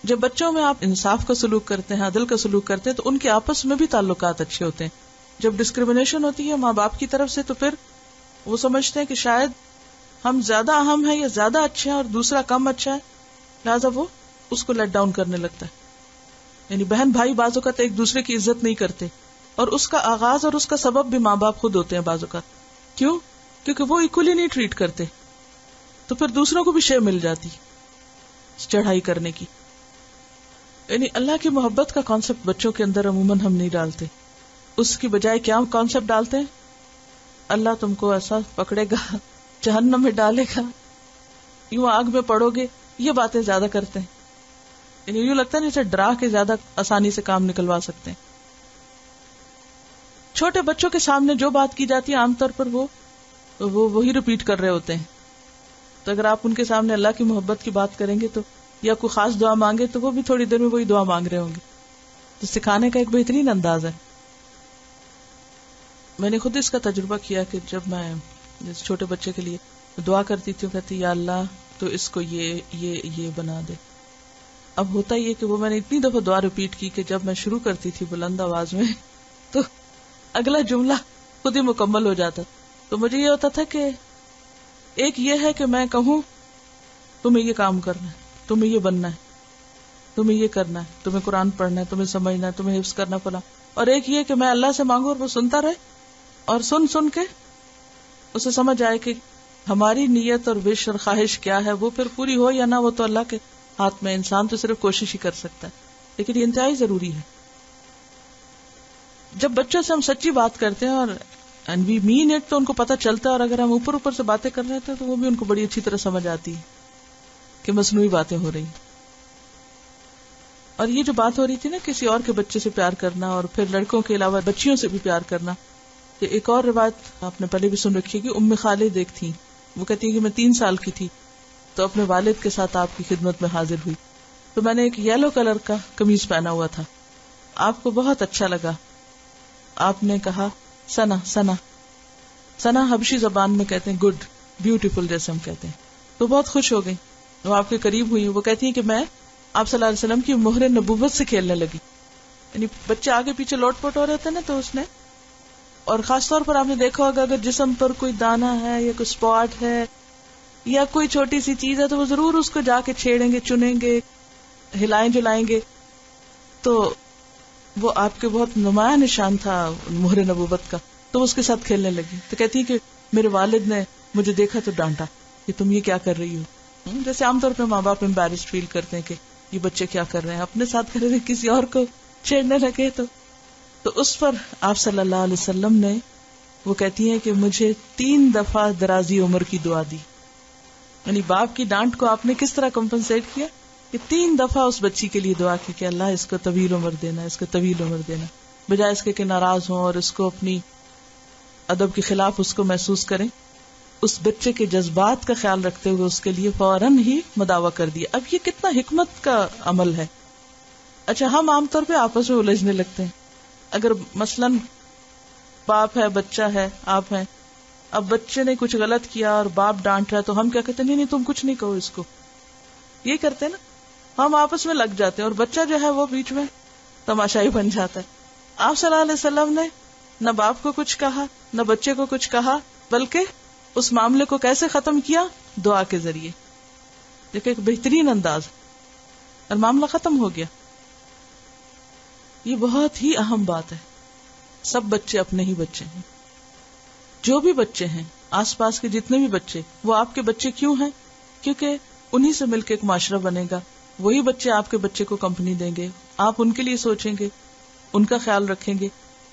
جب بچوں میں آپ انصاف کا سلوک کرتے ہیں, عدل کا سلوک کرتے ہیں, تو ان کے آپس میں بھی تعلقات اچھے ہوتے ہیں. جب ڈسکریمنیشن ہوتی ہے ماں باپ کی طرف سے تو پھر وہ سمجھتے ہیں کہ شاید ہم زیادہ اہم ہیں یا زیادہ اچھے ہیں اور دوسرا کم اچھا ہے, لہٰذا وہ اس کو لیٹ ڈاؤن کرنے لگتا ہے. یعنی بہن بھائی بعض اوقات ایک دوسرے کی عزت نہیں کرتے, اور اس کا آغاز اور اس کا سبب بھی ماں باپ خود ہوتے ہیں بعض اوقات. کیوں؟ کیونکہ وہ ایکولی نہیں ٹریٹ کرتے, تو پھر دوسروں کو بھی شے مل جاتی چڑھائی کرنے کی. یعنی اللہ کی محبت کا کانسیپٹ بچوں کے اندر عموماً ہم نہیں ڈالتے, اس کی بجائے کیا کانسیپٹ ڈالتے ہیں, اللہ تم کو ایسا پکڑے گا, جہنم میں ڈالے گا, یوں آگ میں پڑو گے, یہ باتیں زیادہ کرتے ہیں. یعنی یوں لگتا ہے جیسے ڈرا کے زیادہ آسانی سے کام نکلوا سکتے ہیں. چھوٹے بچوں کے سامنے جو بات کی جاتی ہے عام طور پر وہ وہی ریپیٹ کر رہے ہوتے ہیں. تو اگر آپ ان کے سامنے اللہ کی محبت کی بات کریں گے تو یا کوئی خاص دعا مانگے تو وہ بھی تھوڑی دیر میں وہی دعا مانگ رہے ہوں گے. تو سکھانے کا ایک بہترین انداز ہے. میں نے خود اس کا تجربہ کیا کہ جب میں چھوٹے بچے کے لیے دعا کرتی تھی, کہتی یا اللہ تو اس کو یہ بنا دے. اب ہوتا یہ کہ وہ میں نے اتنی دفعہ دعا ریپیٹ کی کہ جب میں شروع کرتی تھی بلند آواز میں تو اگلا جملہ خود ہی مکمل ہو جاتا. تو مجھے یہ ہوتا تھا کہ ایک یہ ہے کہ میں کہوں تمہیں یہ کام کرنا ہے, تمہیں یہ بننا ہے, تمہیں یہ کرنا ہے, تمہیں قرآن پڑھنا ہے, تمہیں سمجھنا ہے, تمہیں حفظ کرنا پڑا. اور ایک یہ کہ میں اللہ سے مانگوں اور وہ سنتا رہے, اور سن کے اسے سمجھ آئے کہ ہماری نیت اور وش اور خواہش کیا ہے، وہ پھر پوری ہو یا نہ وہ تو اللہ کے ہاتھ میں، انسان تو صرف کوشش ہی کر سکتا ہے، لیکن یہ انتہائی ضروری ہے۔ جب بچوں سے ہم سچی بات کرتے ہیں اور اینڈ وی مین اٹ تو ان کو پتہ چلتا ہے، اور اگر ہم اوپر اوپر سے باتیں کر رہے تھے تو وہ بھی ان کو بڑی اچھی طرح سمجھ آتی ہے کہ مصنوعی باتیں ہو رہی۔ اور یہ جو بات ہو رہی تھی نا کسی اور کے بچے سے پیار کرنا اور پھر لڑکوں کے علاوہ بچیوں سے بھی پیار کرنا، تو ایک اور روایت آپ نے پہلے بھی سن رکھی ہے کہ ام خالد ایک تھی، وہ کہتی ہے کہ میں 3 سال کی تھی تو اپنے والد کے ساتھ آپ کی خدمت میں حاضر ہوئی، تو میں نے ایک یلو کلر کا قمیض پہنا ہوا تھا، آپ کو بہت اچھا لگا، آپ نے کہا سنا سنا، سنا حبشی زبان میں کہتے ہیں گڈ، بیوٹیفل جیسے ہم کہتے ہیں، تو بہت خوش ہو گئی، وہ آپ کے قریب ہوئی، وہ کہتی ہیں کہ میں آپ صلی اللہ علیہ وسلم کی مہر نبوت سے کھیلنے لگی، یعنی بچے آگے پیچھے لوٹ پوٹ ہو رہے تھے نا، تو اس نے، اور خاص طور پر آپ نے دیکھا ہوگا اگر جسم پر کوئی دانا ہے یا کوئی اسپاٹ ہے یا کوئی چھوٹی سی چیز ہے تو وہ ضرور اس کو جا کے چھیڑیں گے، چنیں گے، ہلائیں جلائیں گے، تو وہ آپ کے بہت نمایاں نشان تھا مہر نبوت کا، تو وہ اس کے ساتھ کھیلنے لگی، تو کہتی ہے کہ میرے والد نے مجھے دیکھا تو ڈانٹا کہ تم یہ کیا کر رہی ہو، جیسے عام طور پہ ماں باپ امبیرسڈ فیل کرتے ہیں کہ یہ بچے کیا کر رہے ہیں، اپنے ساتھ کر رہے ہیں، کسی اور کو چھیڑنے لگے، تو اس پر آپ صلی اللہ علیہ وسلم نے، وہ کہتی ہیں کہ مجھے 3 دفعہ درازی عمر کی دعا دی، یعنی باپ کی ڈانٹ کو آپ نے کس طرح کمپنسیٹ کیا کہ 3 دفعہ اس بچی کے لیے دعا کی کہ اللہ اس کو طویل عمر دینا، اس کو طویل عمر دینا، بجائے اس کے کہ ناراض ہوں اور اس کو اپنی ادب کے خلاف اس کو محسوس کریں، اس بچے کے جذبات کا خیال رکھتے ہوئے اس کے لیے فوراً ہی مداوع کر دیا۔ اب یہ کتنا حکمت کا عمل ہے۔ اچھا، ہم عام طور پہ آپس میں الجھنے لگتے ہیں، اگر مثلاً باپ ہے، بچہ ہے، آپ ہیں، اب بچے نے کچھ غلط کیا اور باپ ڈانٹ رہا ہے تو ہم کیا کہتے ہیں، نہیں نہیں تم کچھ نہیں کہو اس کو، یہ کرتے ہیں نا، ہم آپس میں لگ جاتے ہیں اور بچہ جو ہے وہ بیچ میں تماشائی بن جاتا ہے۔ آپ صلی اللہ علیہ وسلم نے نہ باپ کو کچھ کہا نہ بچے کو کچھ کہا، بلکہ اس معاملے کو کیسے ختم کیا؟ دعا کے ذریعے، دیکھیں ایک بہترین انداز، اور معاملہ ختم ہو گیا۔ یہ بہت ہی اہم بات ہے۔ سب بچے اپنے ہی بچے ہیں، جو بھی بچے ہیں، آس پاس کے جتنے بھی بچے، وہ آپ کے بچے کیوں ہیں؟ کیونکہ انہی سے مل کے ایک معاشرہ بنے گا، وہی بچے آپ کے بچے کو کمپنی دیں گے، آپ ان کے لیے سوچیں گے، ان کا خیال رکھیں گے،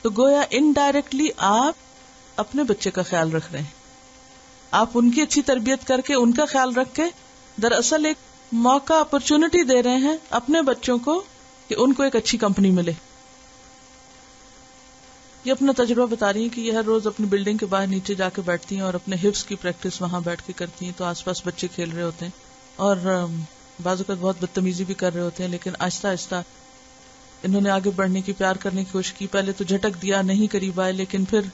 تو گویا انڈائریکٹلی آپ اپنے بچے کا خیال رکھ رہے ہیں، آپ ان کی اچھی تربیت کر کے، ان کا خیال رکھ کے دراصل ایک موقع، اپرچونٹی دے رہے ہیں اپنے بچوں کو کہ ان کو ایک اچھی کمپنی ملے۔ یہ اپنا تجربہ بتا رہی ہیں کہ یہ ہر روز اپنی بلڈنگ کے باہر نیچے جا کے بیٹھتی ہیں اور اپنے حفظ کی پریکٹس وہاں بیٹھ کے کرتی ہیں، تو آس پاس بچے کھیل رہے ہوتے ہیں اور بعض اوقات بہت بدتمیزی بھی کر رہے ہوتے ہیں، لیکن آہستہ آہستہ انہوں نے آگے بڑھنے کی، پیار کرنے کی کوشش کی، پہلے تو جھٹک دیا، نہیں قریب آئے، لیکن پھر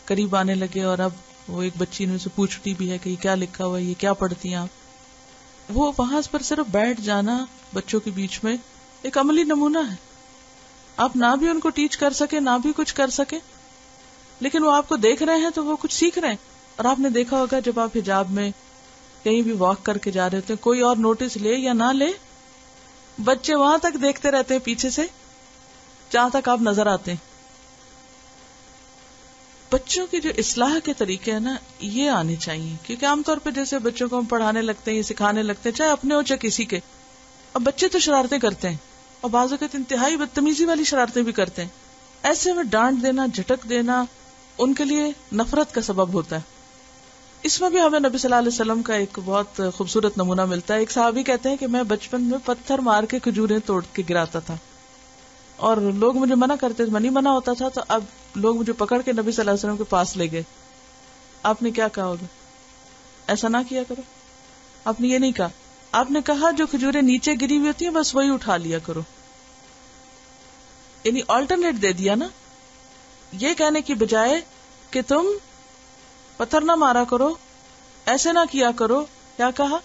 قریب آنے لگے، اور اب وہ ایک بچی نے سے پوچھتی بھی ہے کہ یہ کیا لکھا ہوا ہے، یہ کیا پڑھتی ہیں آپ۔ وہ وہاں پر صرف بیٹھ جانا بچوں کے بیچ میں ایک عملی نمونہ ہے۔ آپ نہ بھی ان کو ٹیچ کر سکے، نہ بھی کچھ کر سکے، لیکن وہ آپ کو دیکھ رہے ہیں تو وہ کچھ سیکھ رہے ہیں۔ اور آپ نے دیکھا ہوگا جب آپ حجاب میں کہیں بھی واک کر کے جا رہے ہوتے ہیں، کوئی اور نوٹس لے یا نہ لے، بچے وہاں تک دیکھتے رہتے ہیں پیچھے سے جہاں تک آپ نظر آتے ہیں۔ بچوں کی جو اصلاح کے طریقے ہیں نا، یہ آنے چاہیے، کیونکہ عام طور پہ جیسے بچوں کو ہم پڑھانے لگتے ہیں، سکھانے لگتے ہیں، چاہے اپنے ہو چاہے کسی کے، اب بچے تو شرارتیں کرتے ہیں اور بعض اوقات انتہائی بدتمیزی والی شرارتیں بھی کرتے ہیں۔ ایسے میں ڈانٹ دینا، جھٹک دینا ان کے لیے نفرت کا سبب ہوتا ہے۔ اس میں بھی ہمیں نبی صلی اللہ علیہ وسلم کا ایک بہت خوبصورت نمونہ ملتا ہے۔ ایک صحابی کہتے ہیں کہ میں بچپن میں پتھر مار کے کھجوریں توڑ کے گراتا تھا، اور لوگ مجھے منع کرتے تھے، منی منع ہوتا تھا، تو اب لوگ مجھے پکڑ کے نبی صلی اللہ علیہ وسلم کے پاس لے گئے۔ آپ نے کیا کہا ہوگا؟ ایسا نہ کیا کرو۔ آپ نے یہ نہیں کہا، آپ نے کہا جو کھجوریں نیچے گری ہوئی ہوتی ہیں بس وہی اٹھا لیا کرو، یعنی آلٹرنیٹ دے دیا نا، یہ کہنے کی بجائے کہ تم پتھر نہ مارا کرو، ایسے نہ کیا کرو، کیا کہا؟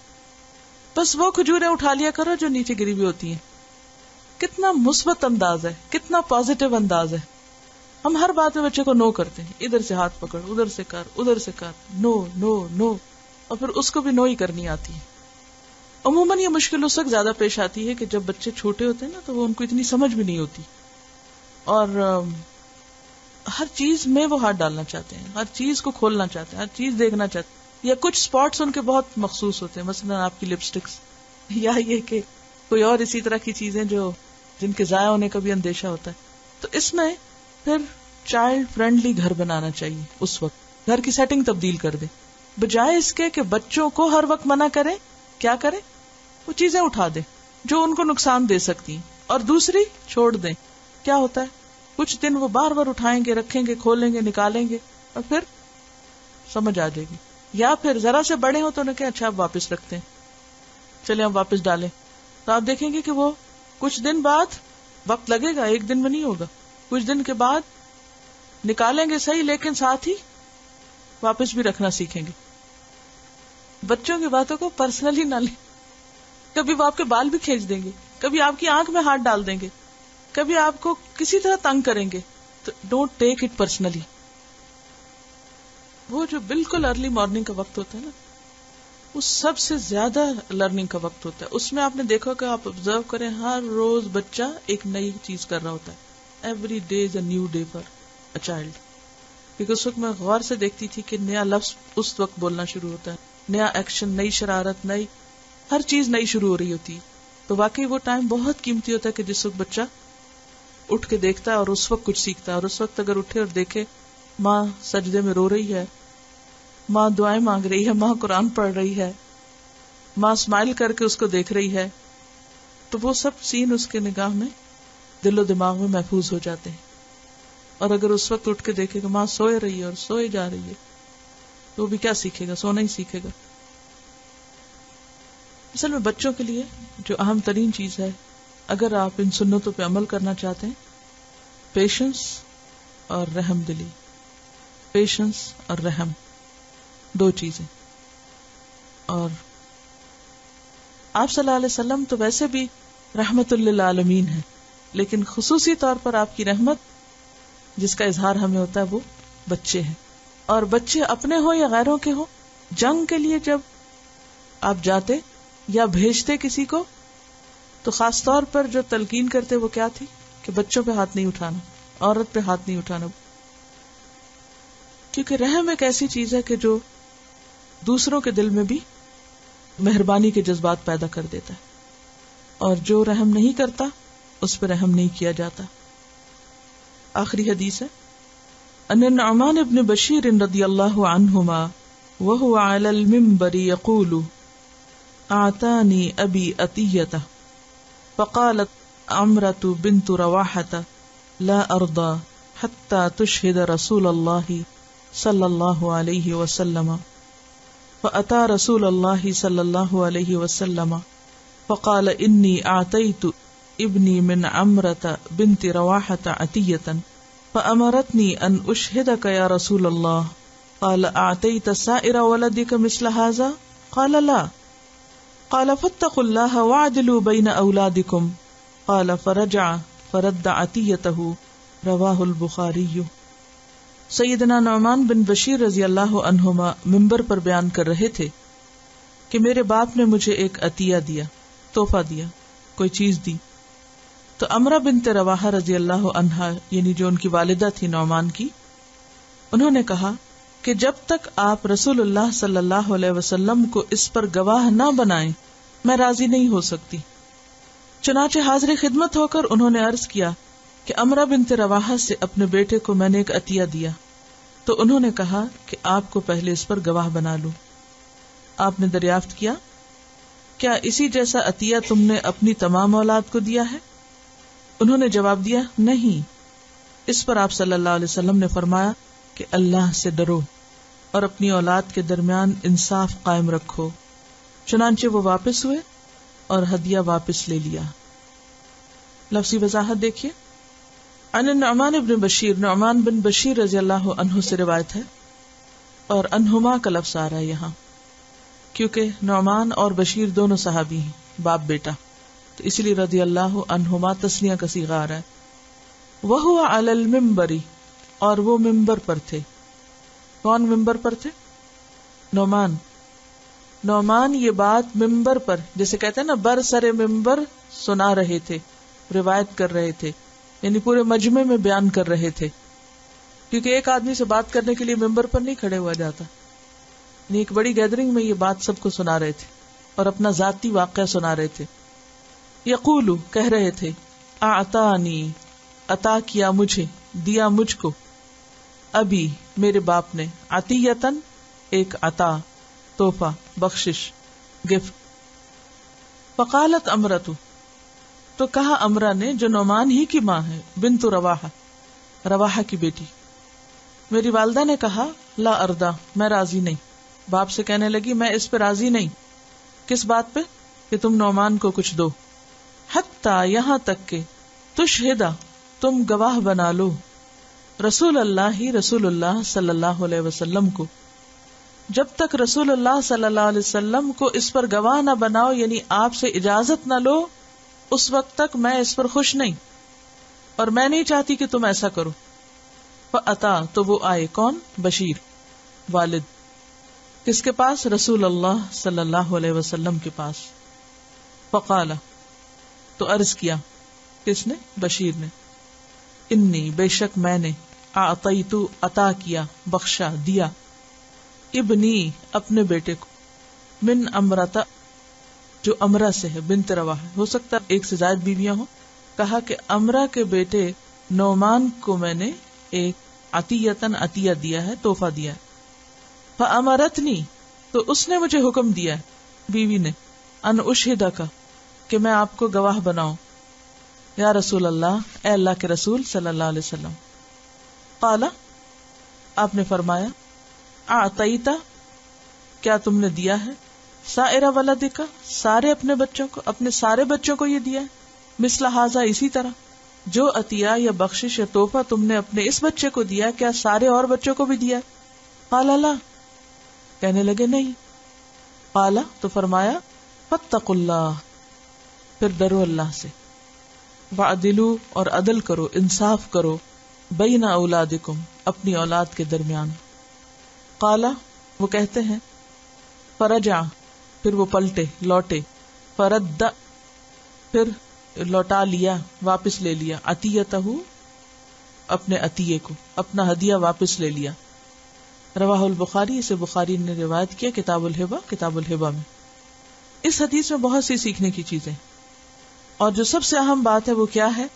بس وہ کھجوریں اٹھا لیا کرو جو نیچے گری ہوئی ہوتی ہیں۔ کتنا مثبت انداز ہے، کتنا پازیٹیو انداز ہے۔ ہم ہر بات میں بچے کو نو کرتے ہیں، ادھر سے ہاتھ پکڑ، ادھر سے کر، ادھر سے کر، نو نو نو، اور پھر اس کو بھی نو ہی کرنی آتی ہے۔ عموماً یہ مشکل اس وقت زیادہ پیش آتی ہے کہ جب بچے چھوٹے ہوتے ہیں نا، تو وہ ان کو اتنی سمجھ بھی نہیں ہوتی، اور ہر چیز میں وہ ہاتھ ڈالنا چاہتے ہیں، ہر چیز کو کھولنا چاہتے ہیں، ہر چیز دیکھنا چاہتے ہیں. یا کچھ سپاٹس ان کے بہت مخصوص ہوتے ہیں، مثلا آپ کی لپسٹکس، یا یہ کہ کوئی اور اسی طرح کی چیزیں جو جن کے ضائع ہونے کا بھی اندیشہ ہوتا ہے. تو اس میں پھر چائلڈ فرینڈلی گھر بنانا چاہیے. اس وقت گھر کی سیٹنگ تبدیل کر دیں، بجائے اس کے کہ بچوں کو ہر وقت منع کریں. کیا کریں؟ وہ چیزیں اٹھا دیں جو ان کو نقصان دے سکتی ہیں اور دوسری چھوڑ دیں. کیا ہوتا ہے، کچھ دن وہ بار بار اٹھائیں گے، رکھیں گے، کھولیں گے، نکالیں گے، اور پھر سمجھ آ جائے گی. یا پھر ذرا سے بڑے ہوں تو انہیں کہ اچھا اب واپس رکھتے ہیں، چلے اب واپس ڈالیں. تو آپ دیکھیں گے کہ وہ کچھ دن بعد، وقت لگے گا، ایک دن میں نہیں ہوگا، کچھ دن کے بعد نکالیں گے صحیح، لیکن ساتھ ہی واپس بھی رکھنا سیکھیں گے. بچوں کی باتوں کو پرسنلی نہ لیں. کبھی وہ آپ کے بال بھی کھینچ دیں گے، کبھی آپ کی آنکھ میں ہاتھ ڈال دیں گے، کبھی آپ کو کسی طرح تنگ کریں گے، تو ڈونٹ ٹیک اٹ پرسنلی. وہ جو بالکل ارلی مارننگ کا وقت ہوتا ہے نا، وہ سب سے زیادہ لرننگ کا وقت ہوتا ہے. اس میں آپ نے دیکھا کہ آپ آبزرو کریں، ہر روز بچہ ایک نئی چیز کر رہا ہوتا ہے. Every day is a new day for a child. کیونکہ اس وقت میں غور سے دیکھتی تھی کہ نیا لفظ اس وقت بولنا شروع ہوتا ہے، نیا ایکشن، نئی شرارت، نئی ہر چیز نئی شروع ہو رہی ہوتی. تو واقعی وہ ٹائم بہت قیمتی ہوتا ہے کہ جس وقت بچہ اٹھ کے دیکھتا ہے اور اس وقت کچھ سیکھتا ہے. اور اس وقت اگر اٹھے اور دیکھے ماں سجدے میں رو رہی ہے، ماں دعائیں مانگ رہی ہے، ماں قرآن پڑھ رہی ہے، ماں اسمائل کر کے اس کو دیکھ رہی ہے، تو وہ سب سین اس کے نگاہ میں، دل و دماغ میں محفوظ ہو جاتے ہیں. اور اگر اس وقت اٹھ کے دیکھے کہ ماں سوئے رہی ہے اور سوئے جا رہی ہے، تو وہ بھی کیا سیکھے گا؟ سونا ہی سیکھے گا. اصل میں بچوں کے لیے جو اہم ترین چیز ہے، اگر آپ ان سنتوں پہ عمل کرنا چاہتے ہیں، پیشنس اور رحم دلی. پیشنس اور رحم، دو چیزیں. اور آپ صلی اللہ علیہ وسلم تو ویسے بھی رحمت للعالمین ہے، لیکن خصوصی طور پر آپ کی رحمت جس کا اظہار ہمیں ہوتا ہے وہ بچے ہیں. اور بچے اپنے ہوں یا غیروں کے ہوں، جنگ کے لیے جب آپ جاتے یا بھیجتے کسی کو، تو خاص طور پر جو تلقین کرتے وہ کیا تھی کہ بچوں پہ ہاتھ نہیں اٹھانا، عورت پہ ہاتھ نہیں اٹھانا. کیونکہ رحم ایک ایسی چیز ہے کہ جو دوسروں کے دل میں بھی مہربانی کے جذبات پیدا کر دیتا ہے، اور جو رحم نہیں کرتا اس پہ رحم نہیں کیا جاتا. آخری حدیث ہے، ان النعمان ابن بشیر رضی اللہ عنہما وهو علی المنبر یقول اعطانی ابی عطیۃ فقالت عمرة بنت رواحة لا ارضى حتى تشهد رسول اللہ صلی اللہ علیہ وسلم فأتى رسول اللہ صلی اللہ علیہ وسلم فقال انی اعطیت ابنی من عمرة بنت رواحة عطیۃ فأمرتني أن أشهدك يا رسول الله قال أعطيت سائر ولدك مثل هذا قال لا قال فاتقوا الله واعدلوا بين أولادكم قال فرجع فرد عطيته رواه البخاری. سیدنا نعمان بن بشیر رضی اللہ عنہما منبر پر بیان کر رہے تھے کہ میرے باپ نے مجھے ایک عطیہ دیا، تحفہ دیا، کوئی چیز دی. تو عمرہ بنت رواحہ رضی اللہ عنہا، یعنی جو ان کی والدہ تھی نعمان کی، انہوں نے کہا کہ جب تک آپ رسول اللہ صلی اللہ علیہ وسلم کو اس پر گواہ نہ بنائیں میں راضی نہیں ہو سکتی. چنانچہ حاضر خدمت ہو کر انہوں نے عرض کیا کہ عمرہ بنت رواحہ سے اپنے بیٹے کو میں نے ایک عطیہ دیا. تو انہوں نے کہا کہ آپ کو پہلے اس پر گواہ بنا لوں. آپ نے دریافت کیا کیا اسی جیسا عطیہ تم نے اپنی تمام اولاد کو دیا ہے؟ انہوں نے جواب دیا نہیں. اس پر آپ صلی اللہ علیہ وسلم نے فرمایا کہ اللہ سے ڈرو اور اپنی اولاد کے درمیان انصاف قائم رکھو. چنانچہ وہ واپس ہوئے اور ہدیہ واپس لے لیا. لفظی وضاحت دیکھیے. عن النعمان بن بشیر، نعمان بن بشیر رضی اللہ عنہ سے روایت ہے، اور انہما کا لفظ آ رہا ہے یہاں کیونکہ نعمان اور بشیر دونوں صحابی ہیں، باپ بیٹا، تو اس لیے رضی اللہ عنہما تسنیہ کا صیغہ آ رہا ہے. وَهُوَ عَلَى الْمِنبَرِ، اور وہ ممبر پر تھے. کون ممبر پر تھے؟ نعمان. نعمان یہ بات ممبر پر، جیسے کہتے ہیں نا برسر ممبر، سنا رہے تھے، روایت کر رہے تھے، یعنی پورے مجمع میں بیان کر رہے تھے. کیونکہ ایک آدمی سے بات کرنے کے لیے ممبر پر نہیں کھڑے ہوا جاتا. یعنی ایک بڑی گیدرنگ میں یہ بات سب کو سنا رہے تھے اور اپنا ذاتی واقعہ سنا رہے تھے. یقولو کہہ رہے تھے اعطانی عطا کیا مجھے، دیا مجھ کو، ابھی میرے باپ نے، عطیتن ایک عطا، تحفہ، بخشش، گفٹ. فقالت امرتو تو کہا امرہ نے جو نعمان ہی کی ماں ہے، بنت رواحہ، رواحہ کی بیٹی، میری والدہ نے کہا لا اردا میں راضی نہیں. باپ سے کہنے لگی میں اس پہ راضی نہیں. کس بات پہ؟ کہ تم نعمان کو کچھ دو. حتی یہاں تک کہ تشہدہ تم گواہ بنا لو رسول اللہ صلی اللہ علیہ وسلم کو. جب تک رسول اللہ صلی اللہ علیہ وسلم کو اس پر گواہ نہ بناؤ، یعنی آپ سے اجازت نہ لو، اس وقت تک میں اس پر خوش نہیں اور میں نہیں چاہتی کہ تم ایسا کرو. فاتا تو وہ آئے، کون؟ بشیر والد. کس کے پاس؟ رسول اللہ صلی اللہ علیہ وسلم کے پاس. فقال تو عرض کیا، کس نے؟ بشیر نے. انی بے شک میں نے، اعطیت عطا کیا، بخشا، دیا، ابنی اپنے بیٹے کو، من امرتا جو امرہ سے ہے، بنت رواحہ، ہو سکتا ایک سے زائد بیویاں ہوں. کہا کہ امرہ کے بیٹے نعمان کو میں نے ایک عطیتن عطیہ دیا ہے، تحفہ دیا ہے. فامرتنی تو اس نے مجھے حکم دیا ہے، بیوی نے، ان اشہدک کہ میں آپ کو گواہ بناؤں. یا رسول اللہ، اے اللہ کے رسول صلی اللہ علیہ وسلم. قال آپ نے فرمایا اعطیتا کیا تم نے دیا ہے، سائر ولدک سارے اپنے بچوں کو، اپنے سارے بچوں کو یہ دیا ہے، مثل ھذا اسی طرح، جو عطیہ یا بخشش یا تحفہ تم نے اپنے اس بچے کو دیا کیا سارے اور بچوں کو بھی دیا ہے؟ قال لا کہنے لگے نہیں. قال تو فرمایا فاتقوا اللہ پھر ڈرو اللہ سے، وعدلوا اور عدل کرو، انصاف کرو، بین اولادکم اپنی اولاد کے درمیان. قال وہ کہتے ہیں فرجع پھر وہ پلٹے لوٹے، فرد پھر لوٹا لیا، واپس لے لیا، عطیتہ اپنے عطیے کو، اپنا ہدیہ واپس لے لیا. رواہ البخاری، اسے بخاری نے روایت کیا کتاب الہبہ میں. اس حدیث میں بہت سی سیکھنے کی چیزیں، اور جو سب سے اہم بات ہے وہ کیا ہے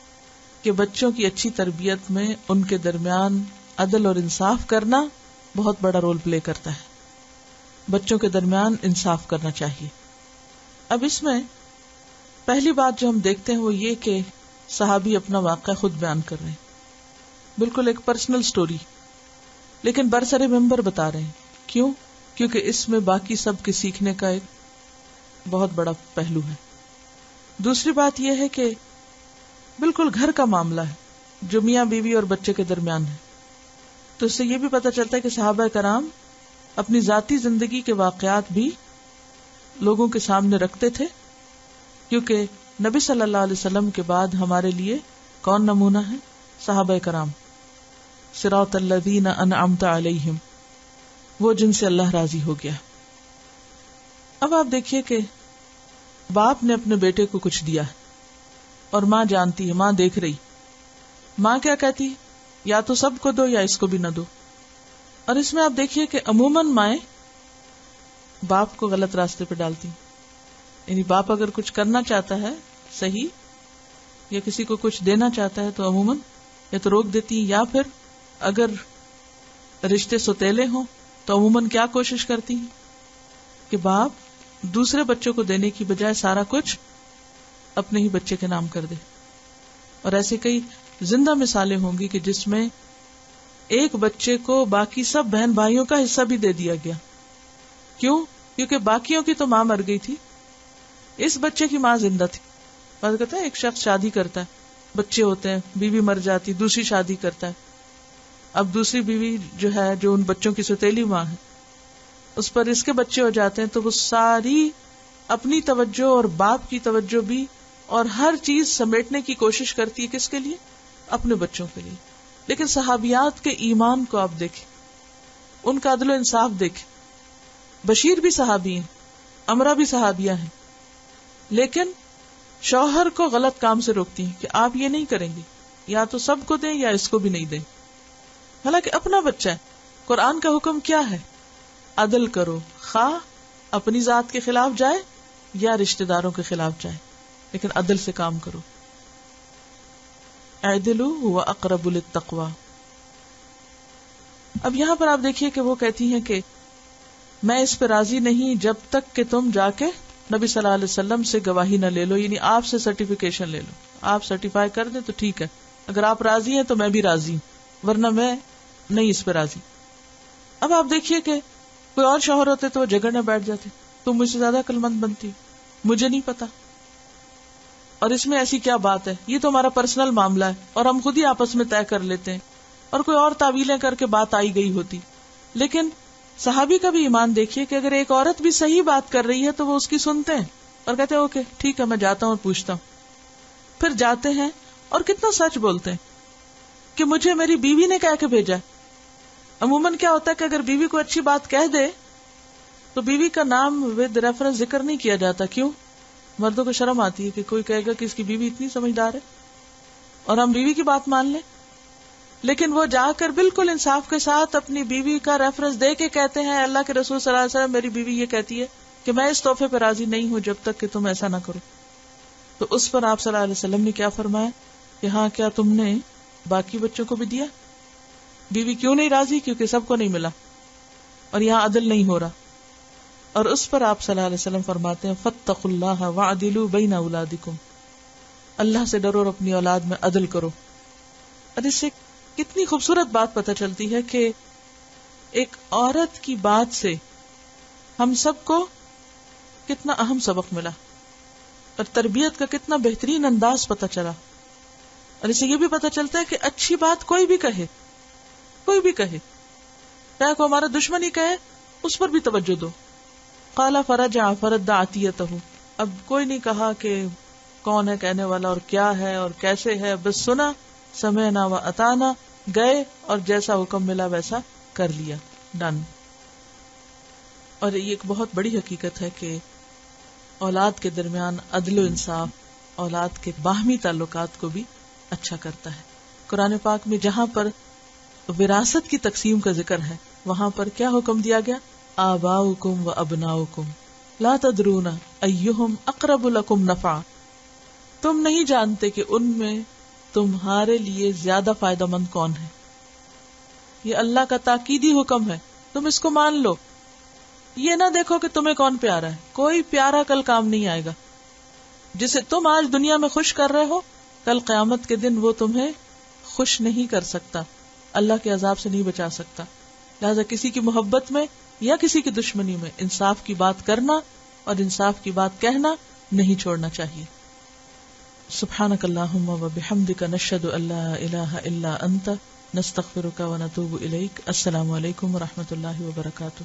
کہ بچوں کی اچھی تربیت میں ان کے درمیان عدل اور انصاف کرنا بہت بڑا رول پلے کرتا ہے. بچوں کے درمیان انصاف کرنا چاہیے. اب اس میں پہلی بات جو ہم دیکھتے ہیں وہ یہ کہ صحابی اپنا واقعہ خود بیان کر رہے ہیں، بالکل ایک پرسنل سٹوری، لیکن برسر ممبر بتا رہے ہیں. کیوں؟ کیونکہ اس میں باقی سب کے سیکھنے کا ایک بہت بڑا پہلو ہے. دوسری بات یہ ہے کہ بالکل گھر کا معاملہ ہے جو میاں بیوی اور بچے کے درمیان ہے. تو اس سے یہ بھی پتہ چلتا ہے کہ صحابہ کرام اپنی ذاتی زندگی کے واقعات بھی لوگوں کے سامنے رکھتے تھے، کیونکہ نبی صلی اللہ علیہ وسلم کے بعد ہمارے لیے کون نمونہ ہے؟ صحابہ کرام. صراط الذین انعمت علیہم، وہ جن سے اللہ راضی ہو گیا. اب آپ دیکھیے کہ باپ نے اپنے بیٹے کو کچھ دیا اور ماں جانتی ہے، ماں دیکھ رہی. ماں کیا کہتی؟ یا تو سب کو دو یا اس کو بھی نہ دو. اور اس میں آپ دیکھیے کہ عموماً مائیں باپ کو غلط راستے پہ ڈالتی، یعنی باپ اگر کچھ کرنا چاہتا ہے صحیح یا کسی کو کچھ دینا چاہتا ہے تو عموماً یا تو روک دیتی، یا پھر اگر رشتے سوتیلے ہوں تو عموماً کیا کوشش کرتی کہ باپ دوسرے بچوں کو دینے کی بجائے سارا کچھ اپنے ہی بچے کے نام کر دے. اور ایسے کئی زندہ مثالیں ہوں گی کہ جس میں ایک بچے کو باقی سب بہن بھائیوں کا حصہ بھی دے دیا گیا. کیوں؟ کیونکہ باقیوں کی تو ماں مر گئی تھی، اس بچے کی ماں زندہ تھی. بات کہتا ہے ایک شخص شادی کرتا ہے، بچے ہوتے ہیں، بیوی مر جاتی، دوسری شادی کرتا ہے. اب دوسری بیوی جو ہے، جو ان بچوں کی سوتیلی ماں ہے، اس پر اس کے بچے ہو جاتے ہیں تو وہ ساری اپنی توجہ اور باپ کی توجہ بھی اور ہر چیز سمیٹنے کی کوشش کرتی ہے. کس کے لیے؟ اپنے بچوں کے لیے. لیکن صحابیات کے ایمان کو آپ دیکھیں، ان کا عدل و انصاف دیکھیں. بشیر بھی صحابی ہیں، امرہ بھی صحابیہ ہیں، لیکن شوہر کو غلط کام سے روکتی ہیں کہ آپ یہ نہیں کریں گے، یا تو سب کو دیں یا اس کو بھی نہیں دیں. حالانکہ اپنا بچہ ہے. قرآن کا حکم کیا ہے؟ عدل کرو، خواہ اپنی ذات کے خلاف جائے یا رشتہ داروں کے خلاف جائے، لیکن عدل سے کام کرو. اعدلوا هو اقرب للتقوی. اب یہاں پر آپ دیکھیے کہ وہ کہتی ہیں کہ میں اس پہ راضی نہیں جب تک کہ تم جا کے نبی صلی اللہ علیہ وسلم سے گواہی نہ لے لو، یعنی آپ سے سرٹیفیکیشن لے لو. آپ سرٹیفائی کر دیں تو ٹھیک ہے، اگر آپ راضی ہیں تو میں بھی راضی ہوں، ورنہ میں نہیں اس پہ راضی. اب آپ دیکھیے کہ کوئی اور شوہر ہوتے تو وہ جھگڑنے بیٹھ جاتے، تم مجھ سے زیادہ عقلمند بنتی، مجھے نہیں پتا، اور اس میں ایسی کیا بات ہے، یہ تو ہمارا پرسنل معاملہ ہے اور ہم خود ہی آپس میں طے کر لیتے ہیں، اور کوئی اور تعویلیں کر کے بات آئی گئی ہوتی. لیکن صحابی کا بھی ایمان دیکھیے کہ اگر ایک عورت بھی صحیح بات کر رہی ہے تو وہ اس کی سنتے ہیں اور کہتے ہیں اوکے ٹھیک ہے میں جاتا ہوں اور پوچھتا ہوں. پھر جاتے ہیں اور کتنا سچ بولتے ہیں کہ مجھے میری بیوی نے کہہ کے بھیجا. عموماً کیا ہوتا ہے کہ اگر بیوی کو اچھی بات کہہ دے تو بیوی کا نام ود ریفرنس ذکر نہیں کیا جاتا. کیوں؟ مردوں کو شرم آتی ہے کہ کوئی کہے گا کہ اس کی بیوی اتنی سمجھدار ہے اور ہم بیوی کی بات مان لیں. لیکن وہ جا کر بالکل انصاف کے ساتھ اپنی بیوی کا ریفرنس دے کے کہتے ہیں اللہ کے رسول صلی اللہ علیہ وسلم میری بیوی یہ کہتی ہے کہ میں اس تحفے پہ راضی نہیں ہوں جب تک کہ تم ایسا نہ کرو. تو اس پر آپ صلی اللہ علیہ وسلم نے کیا فرمایا کہ ہاں کیا تم نے باقی بچوں کو بھی دیا؟ بیوی کیوں نہیں راضی؟ کیونکہ سب کو نہیں ملا اور یہاں عدل نہیں ہو رہا. اور اس پر آپ صلی اللہ علیہ وسلم فرماتے ہیں فاتقوا اللہ وعدلوا بین اولادکم، اللہ سے ڈرو اور اپنی اولاد میں عدل کرو. اور اس سے کتنی خوبصورت بات پتہ چلتی ہے کہ ایک عورت کی بات سے ہم سب کو کتنا اہم سبق ملا اور تربیت کا کتنا بہترین انداز پتہ چلا. اور اس سے یہ بھی پتہ چلتا ہے کہ اچھی بات کوئی بھی کہے، کوئی بھی کہے، چاہے کوئی ہمارا دشمن ہی کہے، اس پر بھی توجہ دو. قال فرجع فرد عطیتہ، اب کوئی نہیں کہا کہ کون ہے کہنے والا اور کیا ہے اور کیسے ہے، بس سنا، سمعنا و اطعنا، گئے اور جیسا حکم ملا ویسا کر لیا، ڈن. اور یہ ایک بہت بڑی حقیقت ہے کہ اولاد کے درمیان عدل و انصاف اولاد کے باہمی تعلقات کو بھی اچھا کرتا ہے. قرآن پاک میں جہاں پر وراثت کی تقسیم کا ذکر ہے وہاں پر کیا حکم دیا گیا؟ آباؤکم و ابناؤکم لا تدرون ایہم اقرب لکم نفعا، تم نہیں جانتے کہ ان میں تمہارے لیے زیادہ فائدہ مند کون ہے. یہ اللہ کا تاکیدی حکم ہے، تم اس کو مان لو. یہ نہ دیکھو کہ تمہیں کون پیارا ہے، کوئی پیارا کل کام نہیں آئے گا. جسے تم آج دنیا میں خوش کر رہے ہو کل قیامت کے دن وہ تمہیں خوش نہیں کر سکتا، اللہ کے عذاب سے نہیں بچا سکتا. لہذا کسی کی محبت میں یا کسی کی دشمنی میں انصاف کی بات کرنا اور انصاف کی بات کہنا نہیں چھوڑنا چاہیے. سبحانک اللہم و بحمدک نشہد ان لا الہ الا انت نستغفرک و نتوب الیک. السلام علیکم و رحمۃ اللہ وبرکاتہ.